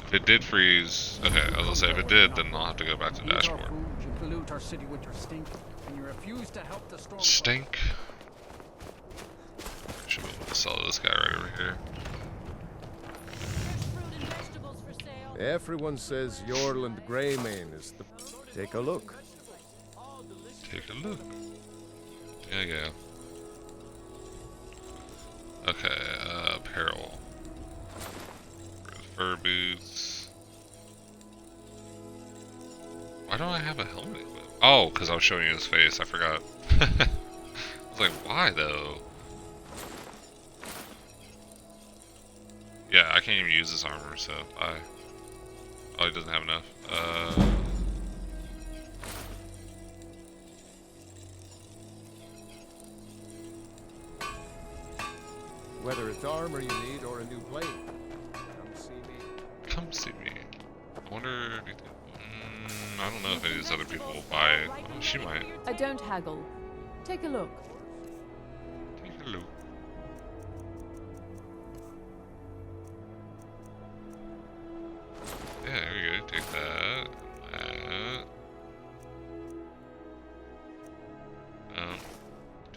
If it did freeze, okay, I was gonna say if it did, then I'll have to go back to the dashboard. You pollute our city with your stink, and you refuse to help the storm. Stink. Should be able to sell this guy right over here. Everyone says Yorland Greymane is the... Take a look. Take a look. Yeah. Okay, apparel. Fur boots. Why don't I have a helmet equipped? Oh, because I was showing you his face. I forgot. I was like, why though? Yeah, I can't even use this armor, so I... Oh, he doesn't have enough. Whether it's armor you need or a new blade, come see me. Come see me. I wonder if you I don't know if any of these other people will buy it. Oh, she might. I don't haggle. Take a look. Take a look. Yeah, there you go. Take that.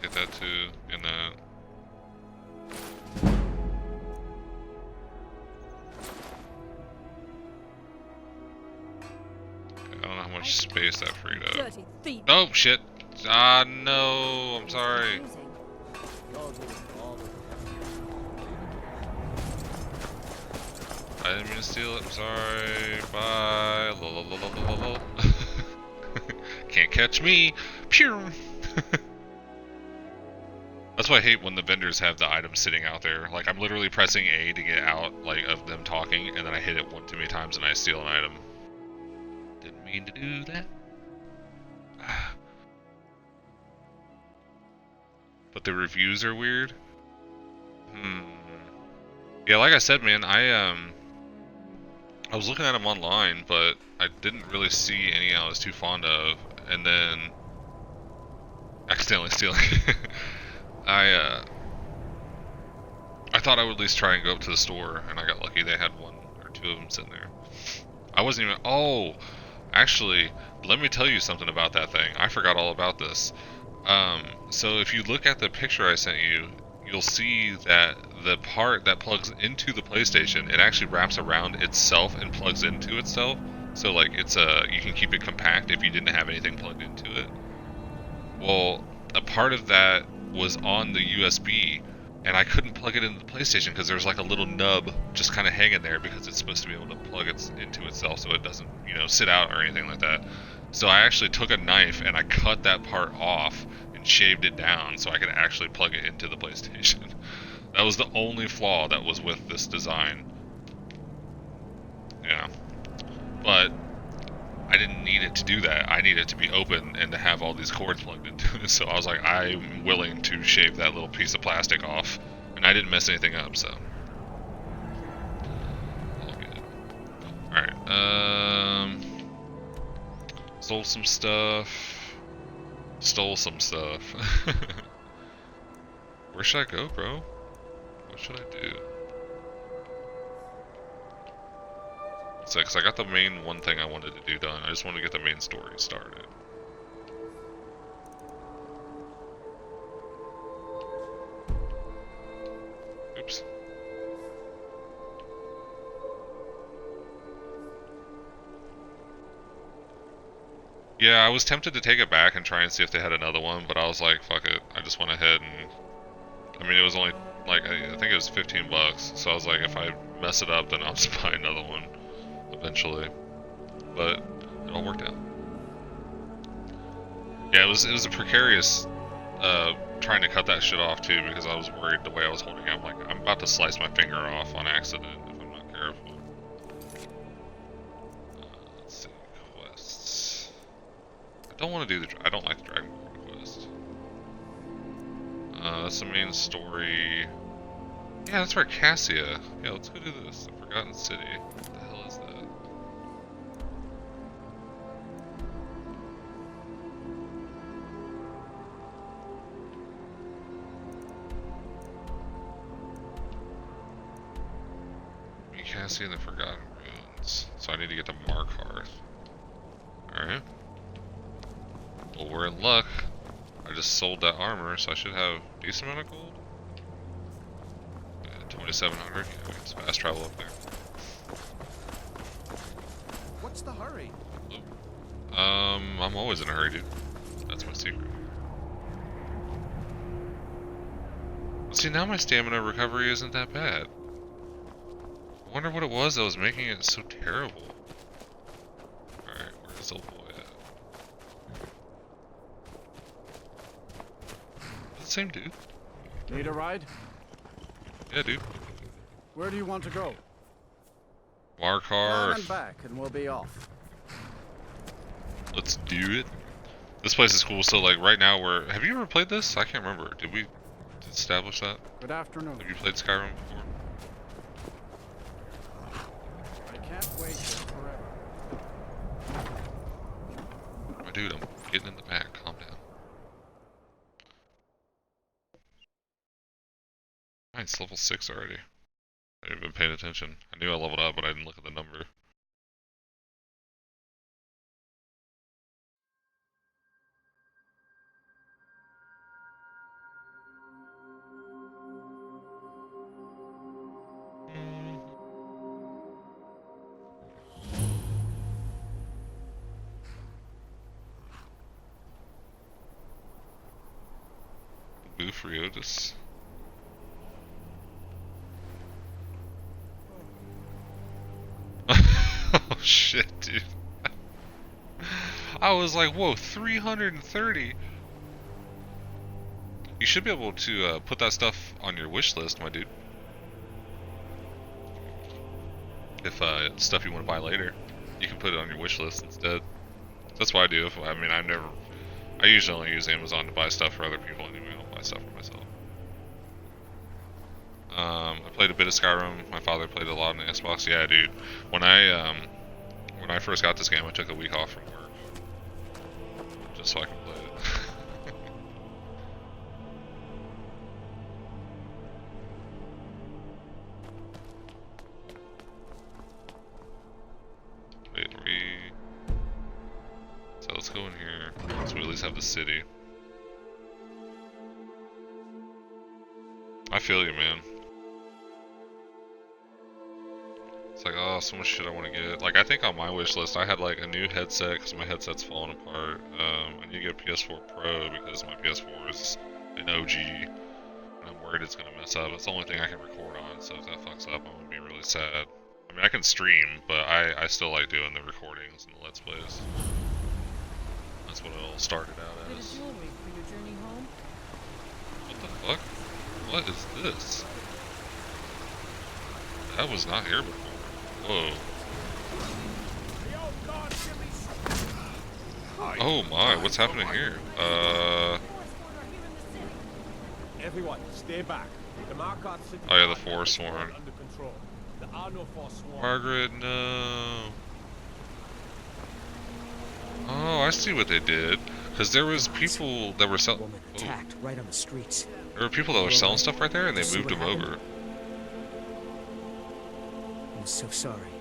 Take that too. And that. I don't know how much space that freed up. Oh shit! Ah no! I'm sorry. I didn't mean to steal it. I'm sorry. Bye. Lol. Can't catch me. Pew. That's why I hate when the vendors have the items sitting out there. Like I'm literally pressing A to get out, like of them talking, and then I hit it one too many times and I steal an item. Didn't mean to do that. But the reviews are weird. Yeah, like I said, man, I was looking at them online, but I didn't really see any I was too fond of, and then accidentally stealing. I thought I would at least try and go up to the store, and I got lucky. They had one or two of them sitting there. I wasn't even... Oh, actually, let me tell you something about that thing. I forgot all about this. So if you look at the picture I sent you, you'll see that the part that plugs into the PlayStation, it actually wraps around itself and plugs into itself. So like it's you can keep it compact if you didn't have anything plugged into it. Well, a part of that was on the USB, and I couldn't plug it into the PlayStation because there's like a little nub just kind of hanging there because it's supposed to be able to plug it into itself so it doesn't, you know, sit out or anything like that. So I actually took a knife and I cut that part off and shaved it down so I could actually plug it into the PlayStation. That was the only flaw that was with this design. Yeah. But I didn't need it to do that. I need it to be open and to have all these cords plugged into it. So I was like, I'm willing to shave that little piece of plastic off. And I didn't mess anything up, so. All good. Alright, sold some stuff. Stole some stuff. Where should I go, bro? What should I do? So, cause I got the main one thing I wanted to do done. I just wanted to get the main story started. Oops. Yeah, I was tempted to take it back and try and see if they had another one, but I was like, fuck it. I just went ahead and... I mean, it was only, like, I think it was 15 bucks. So I was like, if I mess it up, then I'll just buy another one eventually. But it all worked out. Yeah, it was a precarious trying to cut that shit off too because I was worried the way I was holding it. I'm like, I'm about to slice my finger off on accident if I'm not careful. Let's see, quests. I don't want to do the. I don't like the Dragonborn quest. That's the main story. Yeah, that's right, Cassia. Yeah, let's go do this. The Forgotten City. What the hell is that? Cassia and the Forgotten Ruins. So I need to get to Markarth. Alright. Well, we're in luck. I just sold that armor, so I should have a decent amount of gold. 2,700. Yeah, we can fast travel up there. What's the hurry? I'm always in a hurry, dude. That's my secret. See, now my stamina recovery isn't that bad. I wonder what it was that was making it so terrible. Alright, where's old boy at? Is it the same dude? Need a ride? Yeah, dude. Where do you want to go? Markarth. Down and back, and we'll be off. Let's do it. This place is cool. So, like, right now we're... Have you ever played this? I can't remember. Did we establish that? Good afternoon. Have you played Skyrim before? I can't wait here forever. My dude, I'm getting in the back. Calm down. It's level 6 already. I haven't been paying attention. I knew I leveled up, but I didn't look at the number. Bufriotis. Oh shit, dude. I was like, whoa, 330. You should be able to put that stuff on your wish list, my dude. If stuff you want to buy later, you can put it on your wish list instead. That's what I do. I usually only use Amazon to buy stuff for other people anyway. I don't buy stuff for myself. I played a bit of Skyrim. My father played a lot on the Xbox. Yeah, dude. When I first got this game, I took a week off from work just so I could play it. Wait, so let's go in here. So we at least have the city. I feel you, man. It's like, oh, so much shit I want to get. Like, I think on my wish list, I had like a new headset because my headset's falling apart. I need to get a PS4 Pro because my PS4 is an OG, and I'm worried it's gonna mess up. It's the only thing I can record on, so if that fucks up, I'm gonna be really sad. I mean, I can stream, but I still like doing the recordings and the Let's Plays. That's what it all started out Bit as. of jewelry for your journey home. What the fuck? What is this? That was not here before. Whoa. Oh my, what's happening here? Everyone, stay back. The Markarth city. Oh yeah, the Forsworn. Under control. There are no Forsworn. Margaret, no. Oh, I see what they did. Because there was people that were selling. Woman attacked right on the streets. There were people that were selling stuff right there, and they moved them over. I'm so sorry.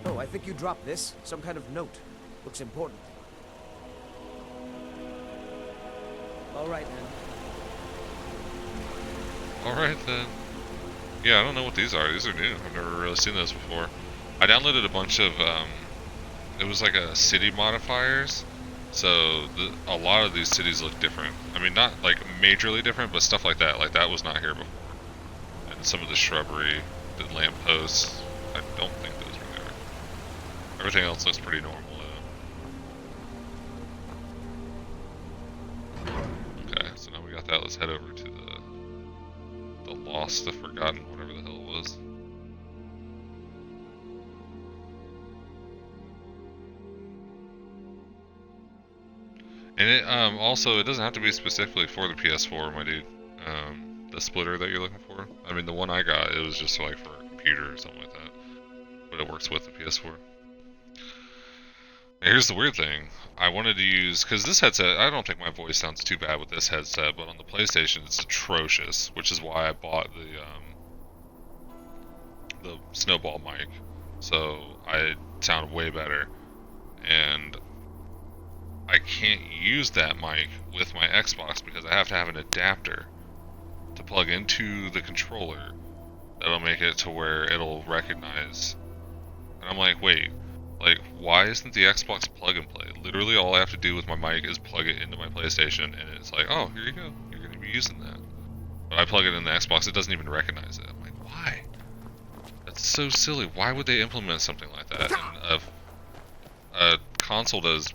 Oh, I think you dropped this. Some kind of note. Looks important. All right, then. Alright then. Yeah, I don't know what these are. These are new. I've never really seen those before. I downloaded a bunch of, it was like a city modifiers. So, a lot of these cities look different. I mean, not like majorly different, but stuff like that. Like, that was not here before. And some of the shrubbery, the lampposts, I don't think those were there. Everything else looks pretty normal, though. Okay, so now we got that let's head over to the Lost, the Forgotten, whatever the hell it was. And it also, it doesn't have to be specifically for the PS4, my dude. The splitter that you're looking for. I mean, the one I got, it was just like for a computer or something like that. But it works with the PS4. And here's the weird thing. I wanted to use, because this headset, I don't think my voice sounds too bad with this headset, but on the PlayStation it's atrocious, which is why I bought the Snowball mic. So I sound way better. And I can't use that mic with my Xbox because I have to have an adapter to plug into the controller that'll make it to where it'll recognize. And I'm like, wait, like, why isn't the Xbox plug and play? Literally all I have to do with my mic is plug it into my PlayStation, and it's like, oh, here you go, you're going to be using that. But I plug it in the Xbox, it doesn't even recognize it. I'm like, why? That's so silly. Why would they implement something like that? And a console that is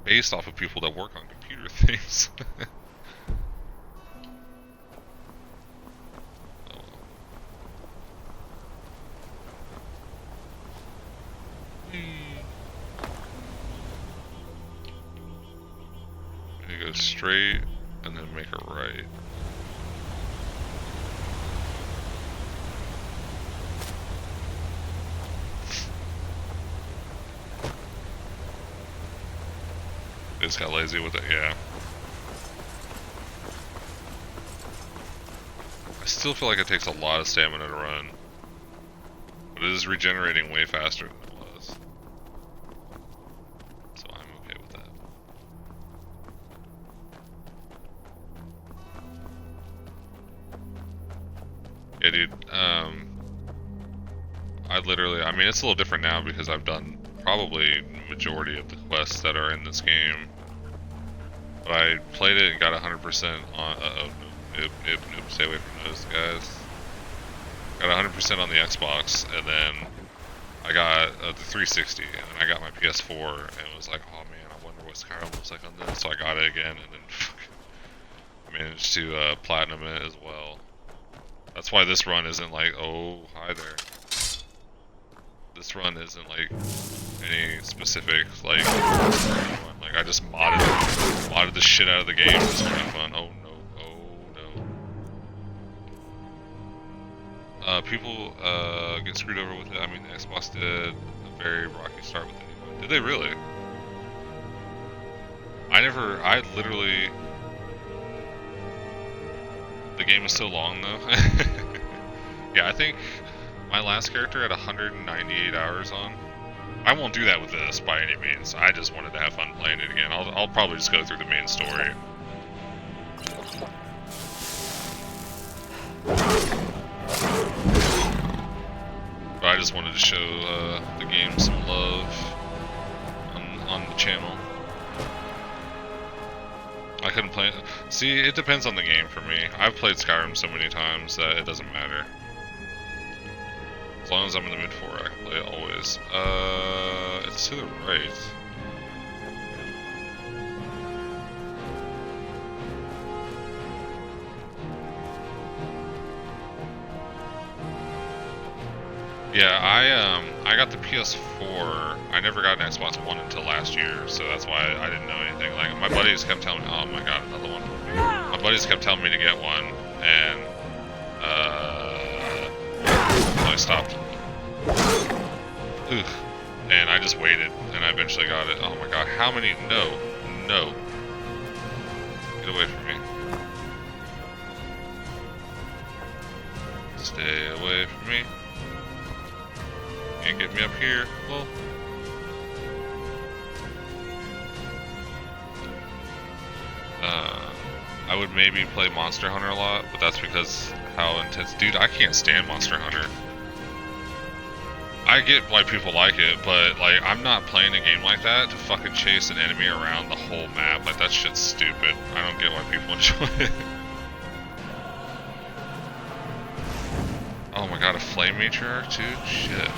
based off of people that work on computer things. You go straight and then make a right. They just got lazy with it, yeah. I still feel like it takes a lot of stamina to run. But it is regenerating way faster than it was. So I'm okay with that. Yeah, dude, I mean, it's a little different now because I've done probably majority of the quests that are in this game. But I played it and got 100% on, nope, stay away from those guys. Got 100% on the Xbox, and then I got the 360, and then I got my PS4, and it was like, oh man, I wonder what Skyrim looks like on this, so I got it again, and then managed to platinum it as well. That's why this run isn't like, oh, hi there. This run isn't like any specific, like I just modded the shit out of the game just for fun. Oh no, oh no. People get screwed over with it. I mean, Xbox did a very rocky start with it. Did they really? I literally... The game is so long though. Yeah, I think my last character had 198 hours on. I won't do that with this by any means. I just wanted to have fun playing it again. I'll probably just go through the main story. But I just wanted to show the game some love on the channel. I couldn't play it. See, it depends on the game for me. I've played Skyrim so many times that it doesn't matter. As long as I'm in the mid 4, I can play it always. It's to the right. Yeah, I got the PS4. I never got an Xbox One until last year, so that's why I didn't know anything. Like, my buddies kept telling me, oh my god, another one. My buddies kept telling me to get one, and I stopped. Ugh. And I just waited, and I eventually got it. Oh my god, how many? No. No. Get away from me. Stay away from me. Can't get me up here. Well. I would maybe play Monster Hunter a lot, but that's because how intense. Dude, I can't stand Monster Hunter. I get why people like it, but like, I'm not playing a game like that to fucking chase an enemy around the whole map. Like, that shit's stupid. I don't get why people enjoy it. Oh my god, a flame matriarch too? Shit.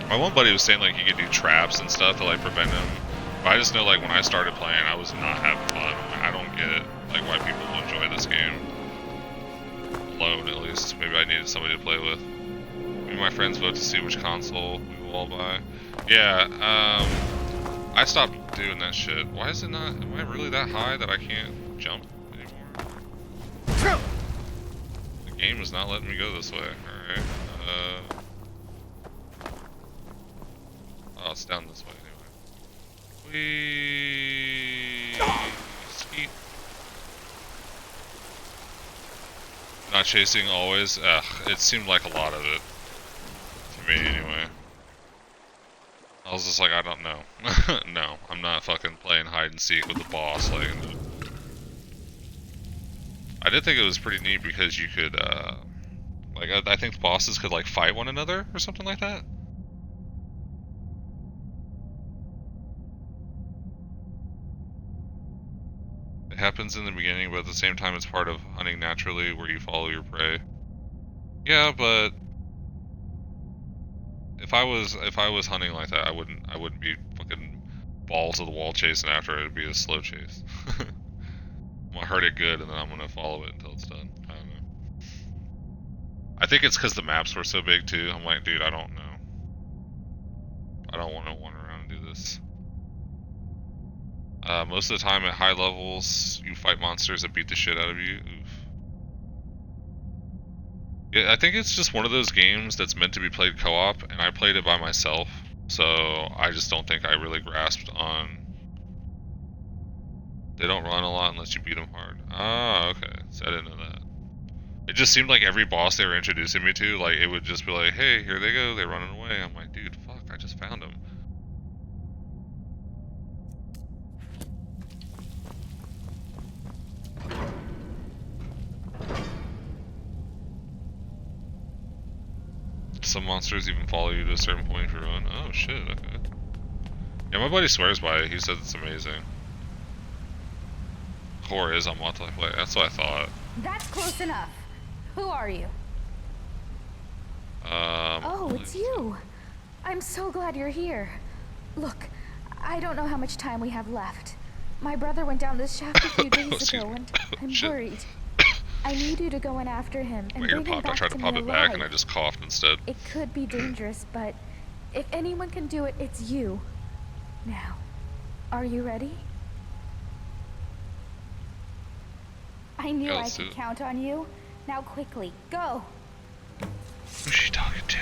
My one buddy was saying like you could do traps and stuff to like prevent him But I just know, like, when I started playing, I was not having fun. I don't get, like, why people enjoy this game. Alone, at least. Maybe I needed somebody to play with. Maybe my friends vote to see which console we will all buy. Yeah, I stopped doing that shit. Why is it not... Am I really that high that I can't jump anymore? The game is not letting me go this way. Alright. Oh, it's down this way anyway. Skeet. Not chasing always? Ugh, it seemed like a lot of it. To me, anyway. I was just like, I don't know. No, I'm not fucking playing hide and seek with the boss. Like, I did think it was pretty neat because you could, like, I think the bosses could, like, fight one another or something like that. It happens in the beginning, but at the same time, it's part of hunting naturally, where you follow your prey. Yeah, but if I was hunting like that, I wouldn't be fucking balls to the wall chasing after it. It'd be a slow chase. I'm gonna hurt it good, and then I'm gonna follow it until it's done. I don't know. I think it's because the maps were so big too. I'm like, dude, I don't know. I don't want to wander around and do this. Most of the time at high levels, you fight monsters that beat the shit out of you. Oof. Yeah, I think it's just one of those games that's meant to be played co-op, and I played it by myself, so I just don't think I really grasped on... They don't run a lot unless you beat them hard. Ah, okay. So I didn't know that. It just seemed like every boss they were introducing me to, like, it would just be like, hey, here they go, they're running away. I'm like, dude, fuck, I just found them. Some monsters even follow you to a certain point if you run. Oh shit, okay. Yeah, my buddy swears by it. He says it's amazing. Core is on multiplayer. That's what I thought. That's close enough. Who are you? Oh, it's you. I'm so glad you're here. Look, I don't know how much time we have left. My brother went down this shaft a few days ago, and I'm worried. I need you to go in after him and bring him back to me alive. I tried to pop it back and I just coughed instead. It could be dangerous, but if anyone can do it, it's you. Now, are you ready? I knew I could count on you. Now quickly, go! Who's she talking to?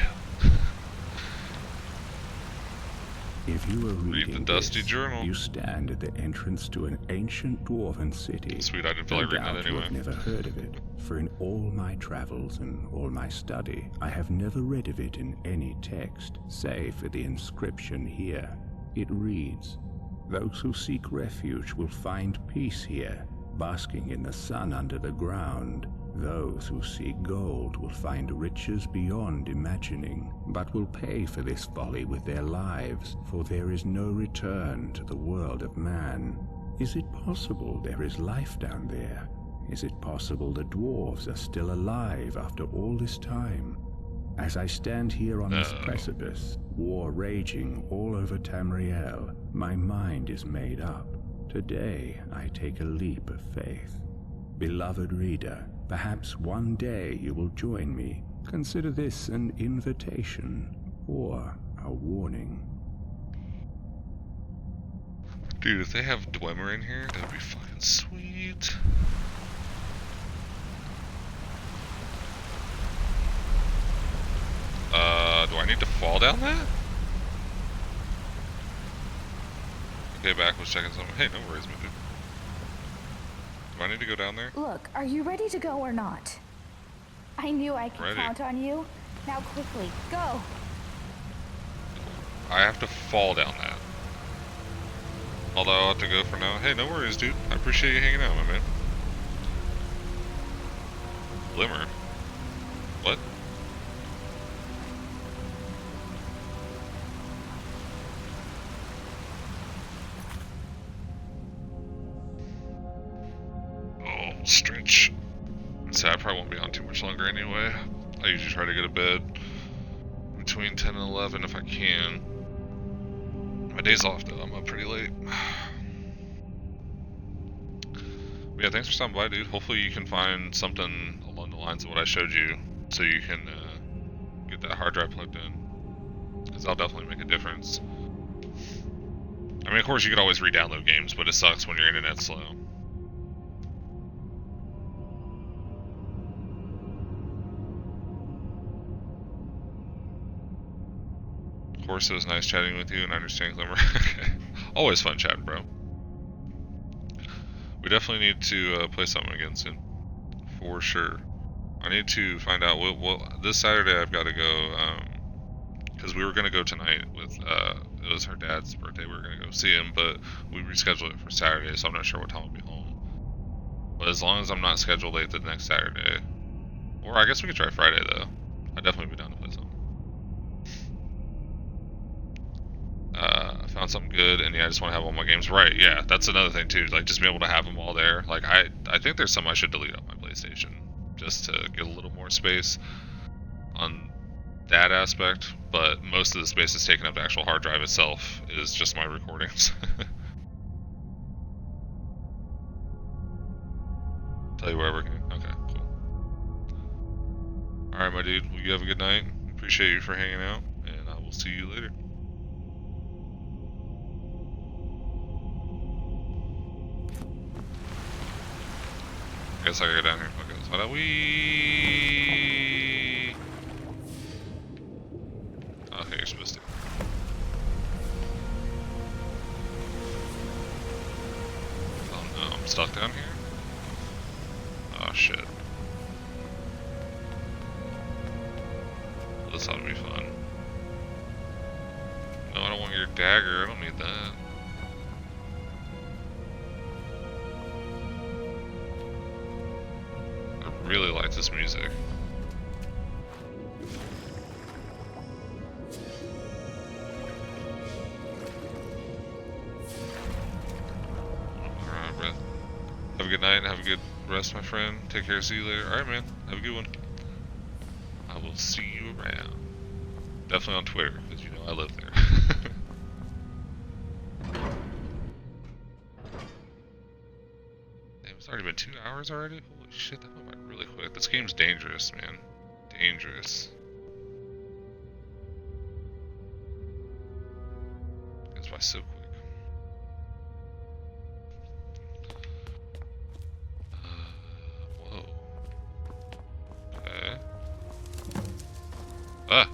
If you are reading the dusty this, journal. You stand at the entrance to an ancient dwarven city. Sweet, I didn't feel like reading that anyway. I've never heard of it, for in all my travels and all my study, I have never read of it in any text, save for the inscription here. It reads, "Those who seek refuge will find peace here, basking in the sun under the ground. Those who seek gold will find riches beyond imagining, but will pay for this folly with their lives, for there is no return to the world of man." Is it possible there is life down there? Is it possible the dwarves are still alive after all this time? As I stand here on this precipice, war raging all over Tamriel, my mind is made up. Today I take a leap of faith. Beloved reader, perhaps one day you will join me. Consider this an invitation or a warning. Dude, if they have Dwemer in here, that'd be fucking sweet. Do I need to fall down that? Okay, back was checking something. Hey, no worries, my dude. Do I need to go down there? Look, are you ready to go or not? I knew I could count on you. Now quickly, go! I have to fall down that. Although I'll have to go for now. Hey, no worries, dude. I appreciate you hanging out, my man. Glimmer. What? Oh, stretch. So I probably won't be on too much longer anyway. I usually try to go to bed between 10 and 11 if I can. My day's off though. I'm up pretty late. But yeah, thanks for stopping by, dude. Hopefully you can find something along the lines of what I showed you, so you can get that hard drive plugged in. Because that'll definitely make a difference. I mean, of course, you could always re-download games, but it sucks when your internet's slow. Of course, it was nice chatting with you, and I understand, Glimmer. Always fun chatting, bro. We definitely need to play something again soon. For sure. I need to find out what this Saturday I've got to go, because we were going to go tonight with, it was her dad's birthday, we were going to go see him, but we rescheduled it for Saturday, so I'm not sure what time I'll be home. But as long as I'm not scheduled late the next Saturday, or I guess we could try Friday though. I'd definitely be down to play something. I found something good, and yeah, I just want to have all my games right. Yeah, that's another thing too. Like, just be able to have them all there. Like, I think there's some I should delete off my PlayStation just to get a little more space on that aspect. But most of the space is taken up the actual hard drive itself is just my recordings. Tell you wherever. Okay, cool. All right, my dude. Well, you have a good night. Appreciate you for hanging out, and I will see you later. I guess I gotta go down here. Okay, so how do we... Okay, you're supposed to. Oh no, I'm stuck down here? Oh shit. This ought to be fun. No, I don't want your dagger. I don't need that. I really like this music. Alright, Brett. Have a good night and have a good rest, my friend. Take care, see you later. Alright, man. Have a good one. I will see you around. Definitely on Twitter, because you know I live there. Damn, it's already been 2 hours already? Holy shit, that went by really quick. This game's dangerous, man. Dangerous. Goes by so quick. Whoa. Okay. Ah!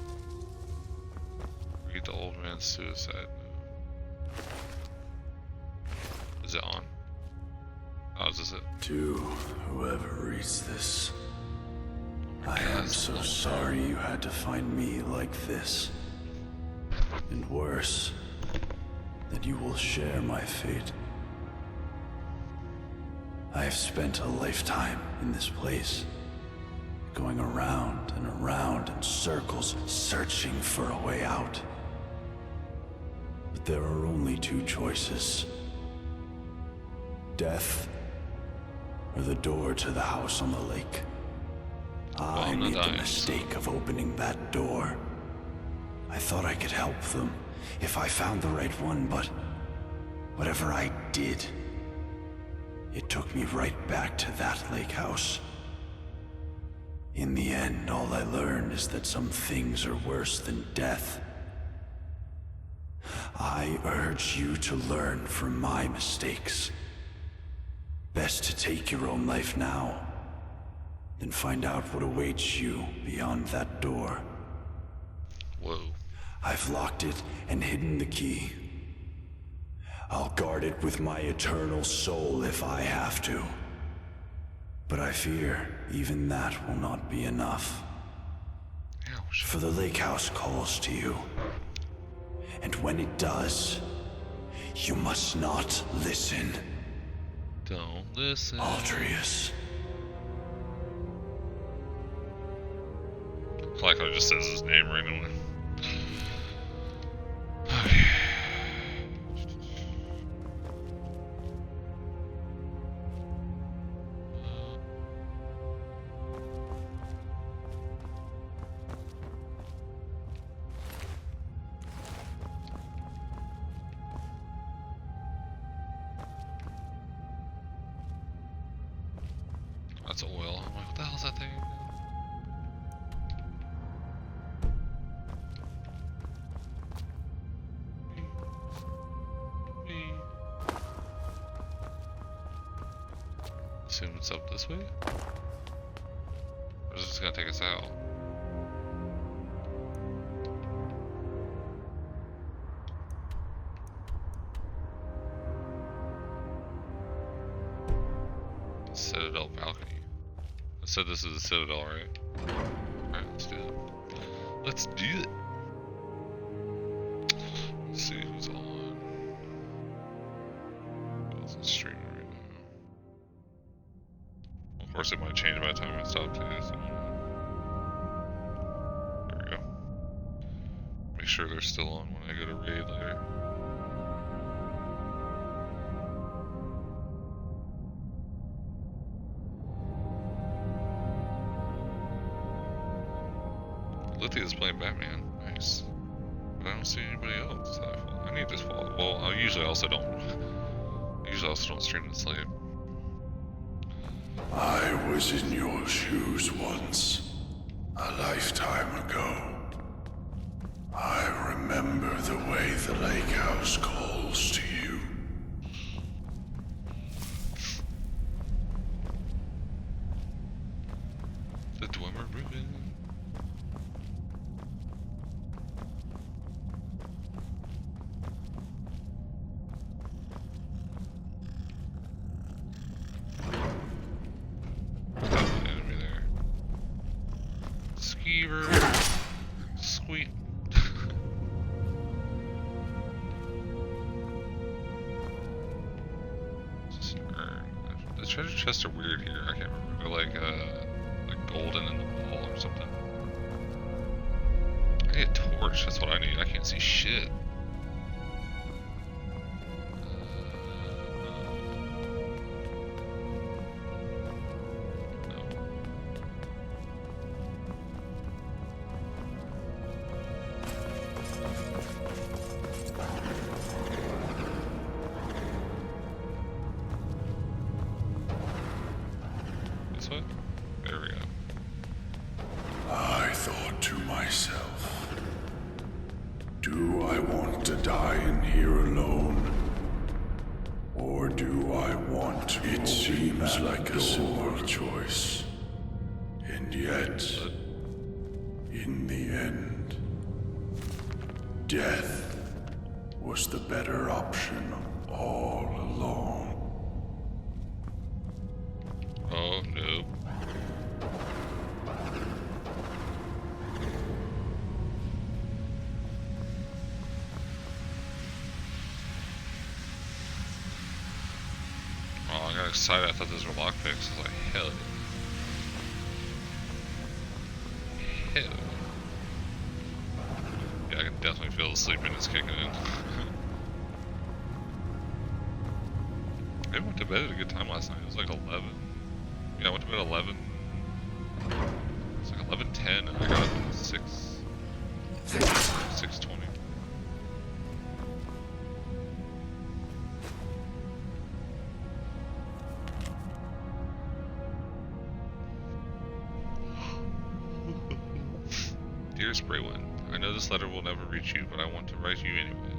Read the old man's suicide note. Is it on? Oh, is this it? To whoever reads this, I am so sorry you had to find me like this. And worse, that you will share my fate. I have spent a lifetime in this place, going around and around in circles, searching for a way out. But there are only two choices: death, or the door to the house on the lake. I made the mistake of opening that door. I thought I could help them if I found the right one, but whatever I did, it took me right back to that lake house. In the end, all I learned is that some things are worse than death. I urge you to learn from my mistakes. Best to take your own life now, than find out what awaits you beyond that door. Whoa. I've locked it and hidden the key. I'll guard it with my eternal soul if I have to. But I fear even that will not be enough. Ouch. For the lake house calls to you. And when it does, you must not listen. Don't listen. Altrius. I like how it just says his name randomly. Okay. that thing? Assume it's up this way? Or is it just gonna take us out? Citadel balcony. I said this is a citadel, right? Alright, let's do it. Let's do it! Let's see who's on. Who's streaming right now? Of course, it might change by the time I stop too, so. There we go. Make sure they're still on when I go to raid later. Lithia's playing Batman. Nice. But I don't see anybody else. I need this follow. Well, I usually also don't stream this late. I was in your shoes once, a lifetime ago. I remember the way the lake house calls to you. The Dwemer Ribbon. Sweet. The treasure chests are weird here. I can't remember. They're like golden in the wall or something. I need a torch. That's what I need. I can't see shit. There we go. I thought to myself, do I want to die in here alone? Or do I want to? It seems like a simple choice. And yet, in the end, death was the better option all along. Oh no. Oh, I got excited. I thought those were lockpicks. I was like, hell yeah. Hell yeah. Yeah, I can definitely feel the sleepiness kicking in. I went to bed at a good time last night. It was like 11. Yeah, I went to bed at 11. It's like 11:10 and I got up at 6:20. Dear Spraywin, I know this letter will never reach you, but I want to write you anyway.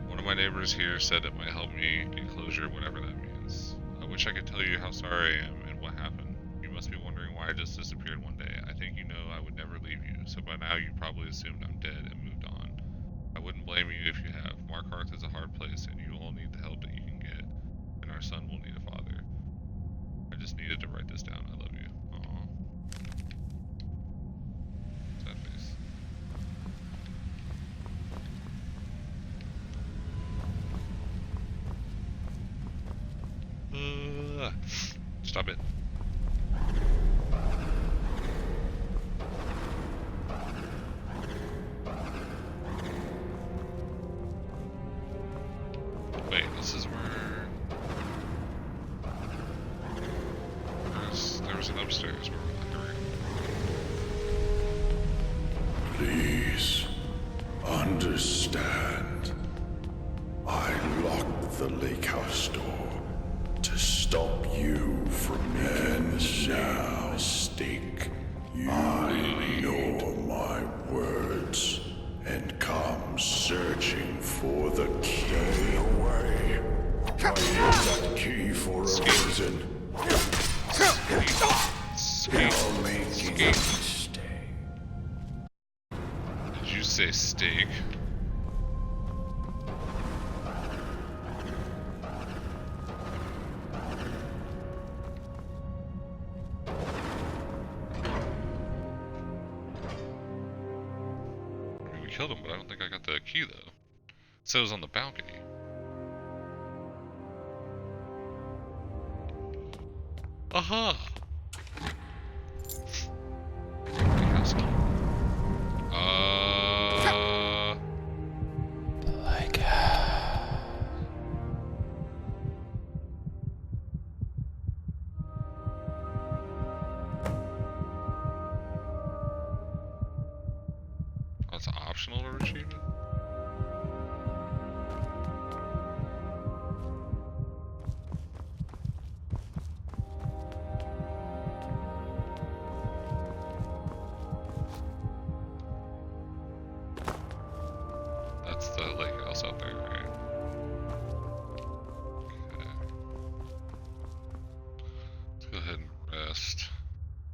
One of my neighbors here said it might help me get closure, whatever that means. I wish I could tell you how sorry I am and what happened. You must be wondering why I just disappeared one day. I think you know I would never leave you, so by now you probably assumed I'm dead and moved on. I wouldn't blame you if you have. Markarth is a hard place, and you all need the help that you can get. And our son will need a father. I just needed to write this down. I love you. Aww. Sad face. Stop it. Wait, this is where... There was an upstairs where we were. Please understand. I locked the lake house door to stop you from making the same mistake. mistake. You ignore my words and come searching for the key. Stay away. I use that key for a reason. You're making a mistake. Did you say steak? We killed him, but I don't think I got the key though. It said it was on the balcony. Aha! That's optional to retrieve it? That's the lake house out there, right? Okay. Let's go ahead and rest.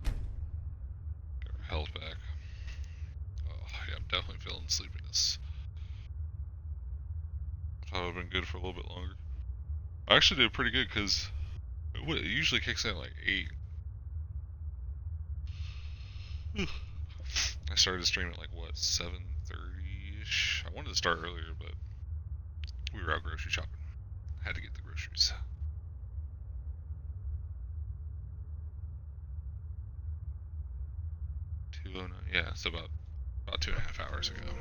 Get our health back. Oh, yeah, I'm definitely feeling sleepiness. Thought it would have been good for a little bit longer. I actually did pretty good because it usually kicks in at like 8. I started to stream at like what, 7:30ish? I wanted to start earlier, but we were out grocery shopping. Had to get the groceries. Yeah, it's about 2.5 hours ago.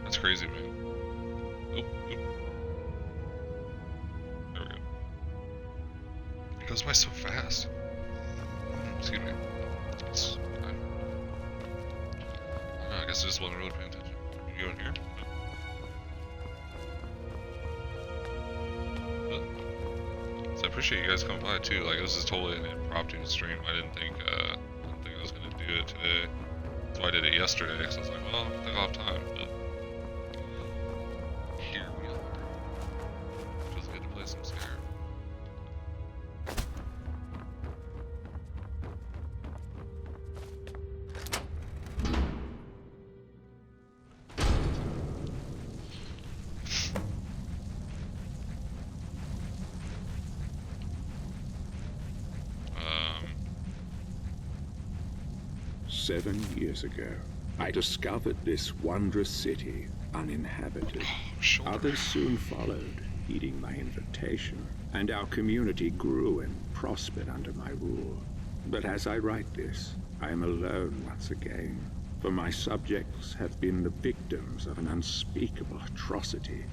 That's crazy, man. Oop, oop. There we go. It goes by so fast. Excuse me. I guess I just wasn't really paying attention. You go in here? No. So I appreciate you guys coming by too. Like, this is totally an impromptu stream. I didn't think I was gonna do it today. That's why I did it yesterday. Because I was like, well, I think I'll have time. But here we are. Feels good to play some Skyrim. "7 years ago, I discovered this wondrous city uninhabited. Others soon followed, heeding my invitation, and our community grew and prospered under my rule. But as I write this, I am alone once again, for my subjects have been the victims of an unspeakable atrocity.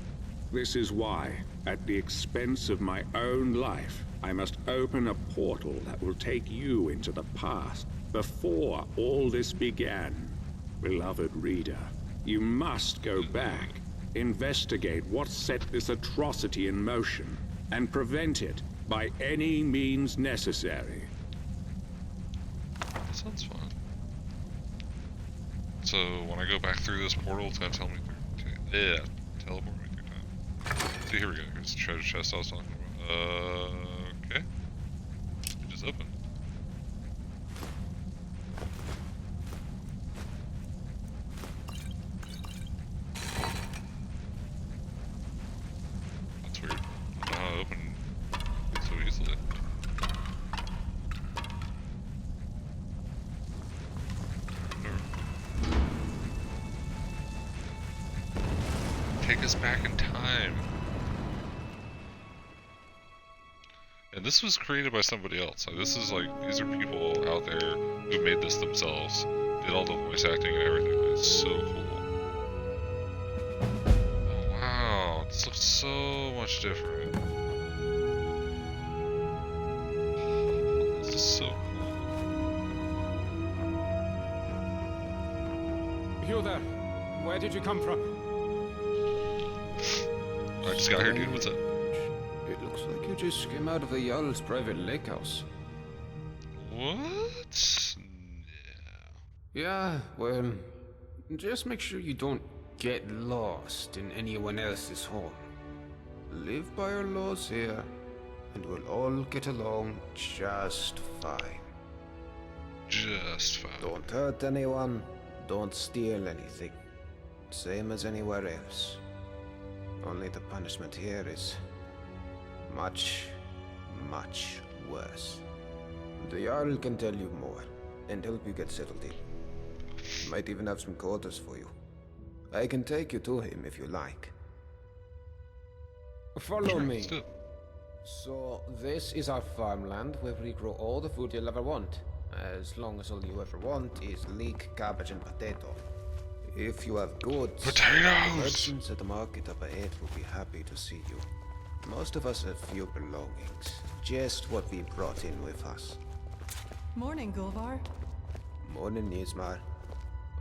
This is why, at the expense of my own life, I must open a portal that will take you into the past, before all this began. Beloved reader, you must go back, investigate what set this atrocity in motion, and prevent it by any means necessary." That sounds fun. So when I go back through this portal, it's gonna tell me teleport me through time. See, here we go. Here's the treasure chest I was talking about. Okay. It just opened. That's weird. I don't know how to open it so easily. Take us back in time. And this was created by somebody else. Like, this is like, these are people out there who made this themselves. Did all the voice acting and everything. It's so cool. Oh wow, this looks so much different. This is so cool. You there? Where did you come from? I just got here, dude. What's up? It looks like you just came out of the Jarl's private lake house. What? Yeah, well, just make sure you don't get lost in anyone else's home. Live by our laws here, and we'll all get along just fine. Just fine. Don't hurt anyone, don't steal anything. Same as anywhere else. Only the punishment here is much, much worse. The Jarl can tell you more, and help you get settled in. Might even have some quarters for you. I can take you to him if you like. Follow me. So, this is our farmland where we grow all the food you'll ever want. As long as all you ever want is leek, cabbage, and potato. If you have goods, the merchants at the market up ahead will be happy to see you. Most of us have few belongings, just what we brought in with us. Morning, Gulvar. Morning, Nismar.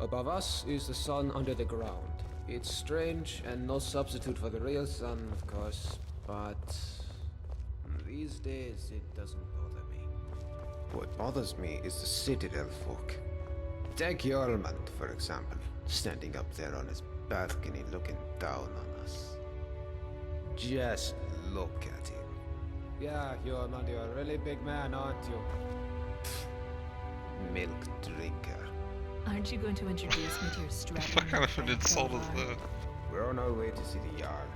Above us is the sun under the ground. It's strange and no substitute for the real sun, of course, but these days it doesn't bother me. What bothers me is the Citadel folk. Take Jormund, for example, standing up there on his balcony looking down on us. Just look at him. Yeah, Jormund, you're a really big man, aren't you? Milk drinker. Aren't you going to introduce me to your strategy? What kind of an insult is that? We're on our way to see the Jarl.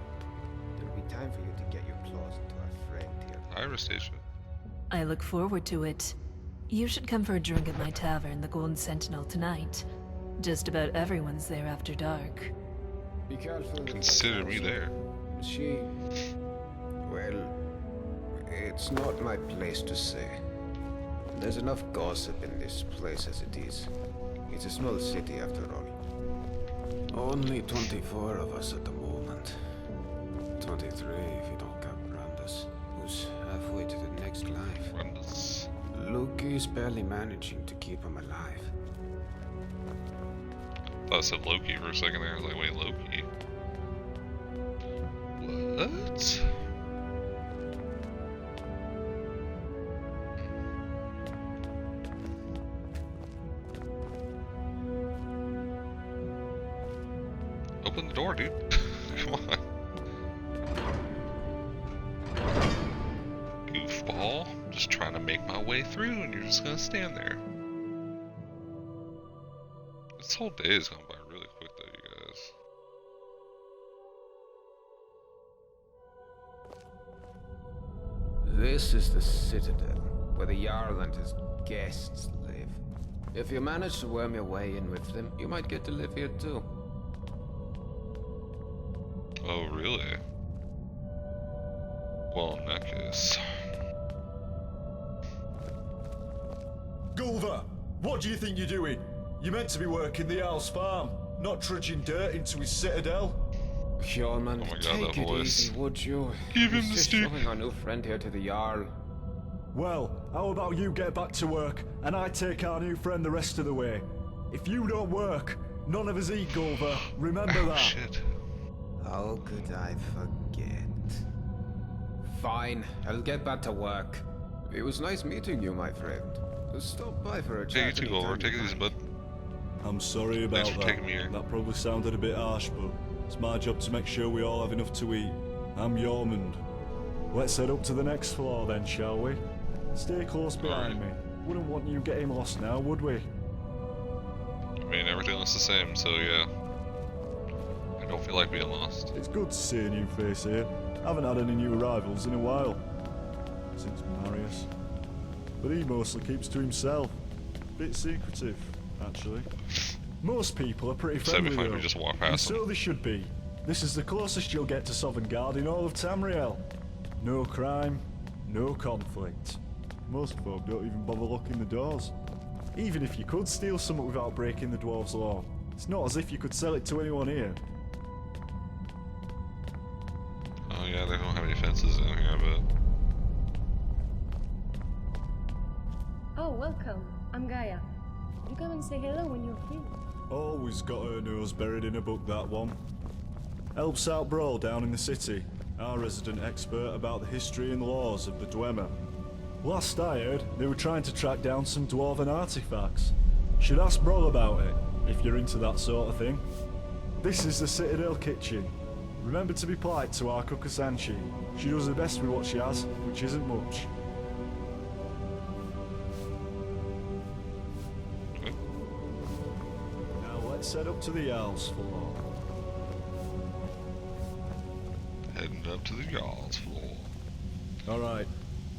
There'll be time for you to get your claws into our friend here. Ira Station. I look forward to it. You should come for a drink at my tavern, the Golden Sentinel, tonight. Just about everyone's there after dark. Be careful. Consider me there. She... well... it's not my place to say. There's enough gossip in this place as it is. It's a small city after all. Only 24 of us at the moment. 23 if you don't count Brandus, who's halfway to the next life. Brandus. Loki's barely managing to keep him alive. I thought it said Loki for a second there. I was like, wait, Loki? What? Open the door, dude. Come on. Goofball. I'm just trying to make my way through and you're just gonna stand there. This whole day is going by really quick though, you guys. This is the Citadel, where the Jarl and his guests live. If you manage to worm your way in with them, you might get to live here too. Oh, really? Well, in that case... Gulvar, what do you think you're doing? You're meant to be working the Jarl's farm, not trudging dirt into his citadel. Hjorman, Oh my God, take that it voice. easy, would you? Give him He's the just stick. showing our new friend here to the Jarl. Well, how about you get back to work, and I take our new friend the rest of the way? If you don't work, none of us eat, Gulvar. Remember that. Shit. How could I forget? Fine, I'll get back to work. It was nice meeting you, my friend. Stop by for a Hey, chat. you too, Oliver. anytime Take you it easy, like. bud. I'm sorry about Thanks for that. taking me here. That probably sounded a bit harsh, but it's my job to make sure we all have enough to eat. I'm Jormund. Let's head up to the next floor then, shall we? Stay close behind me. Wouldn't want you getting lost now, would we? I mean, everything looks the same, so yeah. I don't feel like being lost. It's good to see a new face here. Haven't had any new arrivals in a while. Since Marius. But he mostly keeps to himself. Bit secretive, actually. Most people are pretty Except friendly if I though. could just walk And past them. so they should be. This is the closest you'll get to Sovngarde in all of Tamriel. No crime, no conflict. Most folk don't even bother locking the doors. Even if you could steal something without breaking the dwarves' law, it's not as if you could sell it to anyone here. Oh yeah, they don't have any fences in here, I bet. Oh, welcome. I'm Gaia. You come and say hello when you're free. Always got her nose buried in a book, that one. Helps out Brawl down in the city, our resident expert about the history and laws of the Dwemer. Last I heard, they were trying to track down some dwarven artifacts. Should ask Brol about it, if you're into that sort of thing. This is the Citadel kitchen. Remember to be polite to our Kukusanchi. She does the best with what she has, which isn't much. Now let's head up to the Jarl's floor. Heading up to the Jarl's floor. Alright,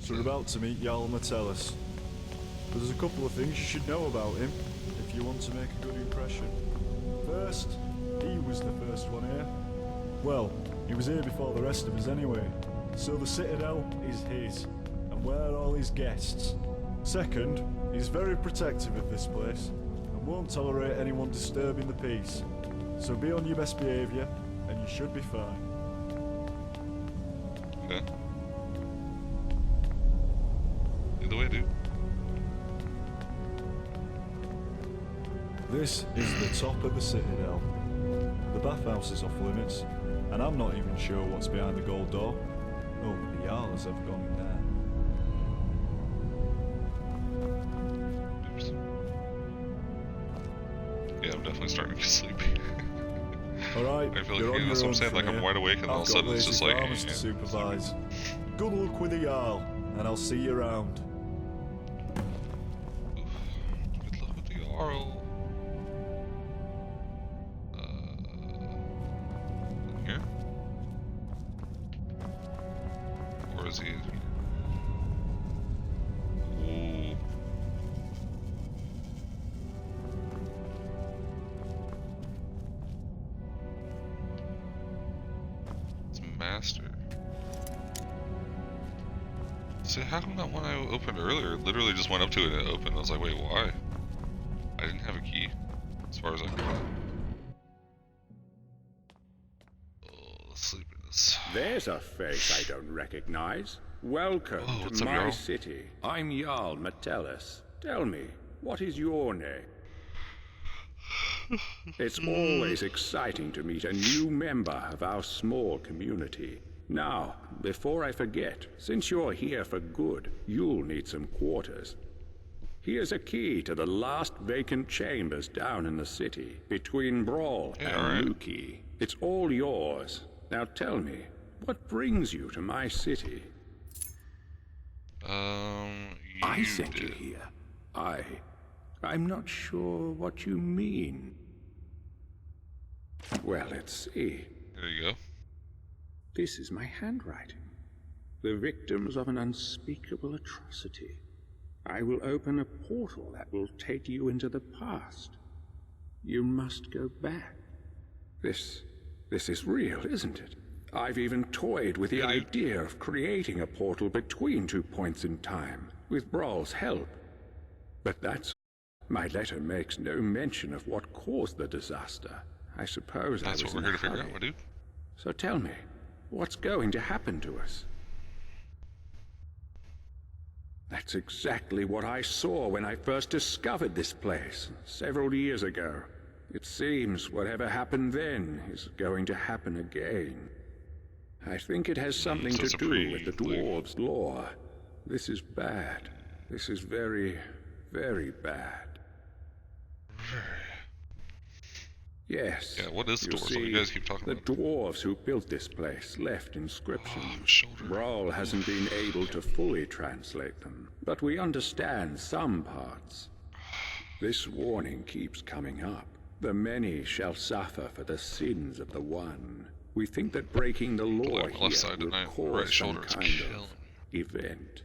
so we're about to meet Jarl Metellus. But there's a couple of things you should know about him, if you want to make a good impression. First, he was the first one here. Well, he was here before the rest of us anyway. So the Citadel is his, and we're all his guests. Second, he's very protective of this place, and won't tolerate anyone disturbing the peace. So be on your best behaviour, and you should be fine. Okay. Either way, dude. This is the top of the Citadel. The bathhouse is off limits, and I'm not even sure what's behind the gold door. Oh, the Jarls have gone in there. Oops. Yeah, I'm definitely starting to get sleepy. Alright, I feel you're like, on that's your what I'm own saying, like from I'm here. wide awake and all of a sudden it's just like, farmers to supervise. Good luck with the Jarl, and I'll see you around. Good luck with the Jarl. Here? Or is he in here? Ooh. It's Master. See, how come that one I opened earlier literally just went up to it and it opened? I was like, wait, why? I didn't have a key, as far as I could tell. Oh, sleepiness. There's a face I don't recognize. Welcome Oh, to up, my Jarl? city. I'm Jarl Metellus. Tell me, what is your name? It's always exciting to meet a new member of our small community. Now, before I forget, since you're here for good, you'll need some quarters. Here's a key to the last vacant chambers down in the city, between Brol and Luki. It's all yours. Now tell me, what brings you to my city? I sent you here. I'm not sure what you mean. Well, let's see. There you go. This is my handwriting. The victims of an unspeakable atrocity. I will open a portal that will take you into the past. You must go back. This is real, isn't it? I've even toyed with the idea of creating a portal between 2 points in time, with Brol's help. But my letter makes no mention of what caused the disaster. I suppose That's what we're here to figure out, my dude. So tell me, what's going to happen to us? That's exactly what I saw when I first discovered this place, several years ago. It seems whatever happened then is going to happen again. I think it has something to do with the dwarves' law. This is bad. This is very, very bad. Yes. Yeah, what is the dwarves? See, You guys keep talking about the dwarves who built this place left inscriptions. Brol hasn't been able to fully translate them, but we understand some parts. This warning keeps coming up. The many shall suffer for the sins of the one. We think that breaking the law left here side will tonight. cause Right some shoulder is kind killing. of event.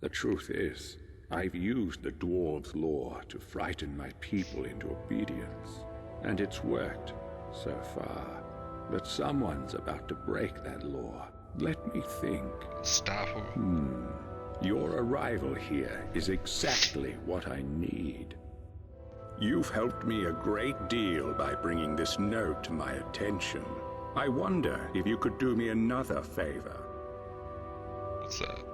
The truth is, I've used the dwarves' law to frighten my people into obedience. And it's worked, so far. But someone's about to break that law. Let me think. Stop. Your arrival here is exactly what I need. You've helped me a great deal by bringing this note to my attention. I wonder if you could do me another favor. What's that?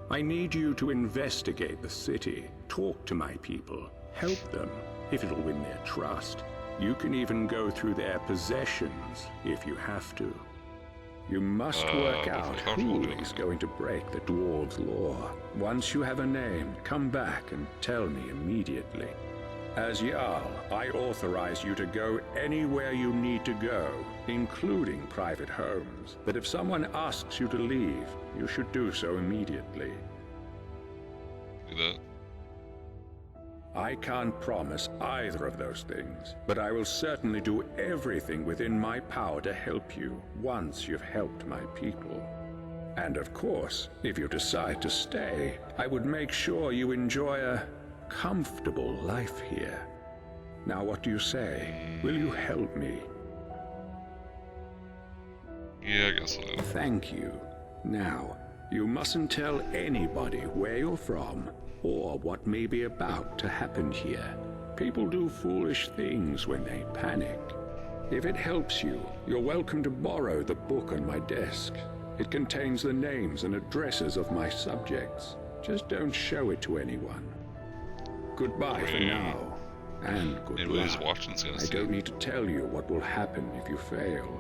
I need you to investigate the city, talk to my people, help them, if it'll win their trust. You can even go through their possessions, if you have to. You must work out who is going to break the dwarves' law. Once you have a name, come back and tell me immediately. As Jarl, I authorize you to go anywhere you need to go, including private homes. But if someone asks you to leave, you should do so immediately. Do that. I can't promise either of those things, but I will certainly do everything within my power to help you once you've helped my people. And of course, if you decide to stay, I would make sure you enjoy a comfortable life here. Now what do you say? Will you help me? Yeah, I guess so. Thank you. Now, you mustn't tell anybody where you're from or what may be about to happen here. People do foolish things when they panic. If it helps you, you're welcome to borrow the book on my desk. It contains the names and addresses of my subjects. Just don't show it to anyone. Goodbye for now, and good luck. I don't need to tell you what will happen if you fail.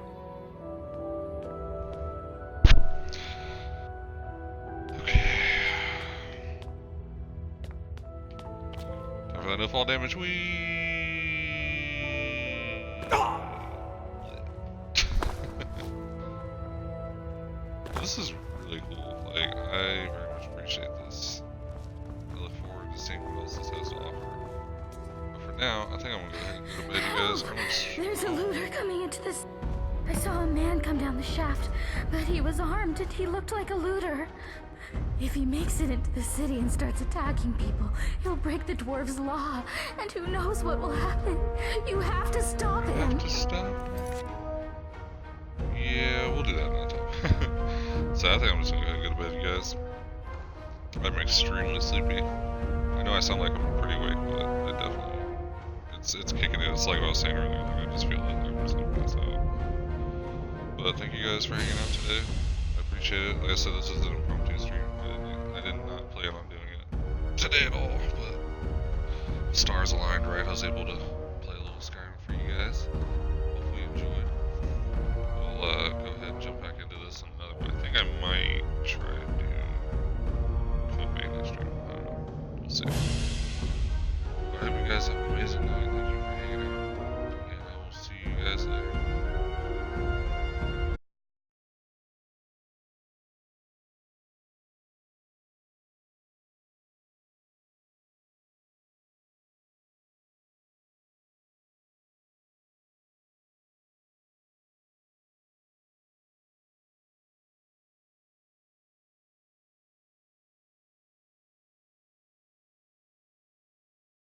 No fall damage. This is really cool. Like, I very much appreciate this. I look forward to seeing what else this has to offer. But for now, I think I'm gonna go ahead and go to bed, you guys. There's a looter coming into this. I saw a man come down the shaft, but he was armed and he looked like a looter. If he makes it into the city and starts attacking people, he'll break the dwarves' law, and who knows what will happen. You have to stop him. Have to stop? Yeah, we'll do that another time. So I think I'm just gonna go ahead and go to bed, you guys. I'm extremely sleepy. I know I sound like I'm pretty awake, but it definitely, it's kicking in. It's like what I was saying earlier. Like I just feel like I'm just gonna pass out. But thank you guys for hanging out today. I appreciate it. Like I said, this is an impromptu stream. I did not plan on doing it today at all, but stars aligned, right? I was able to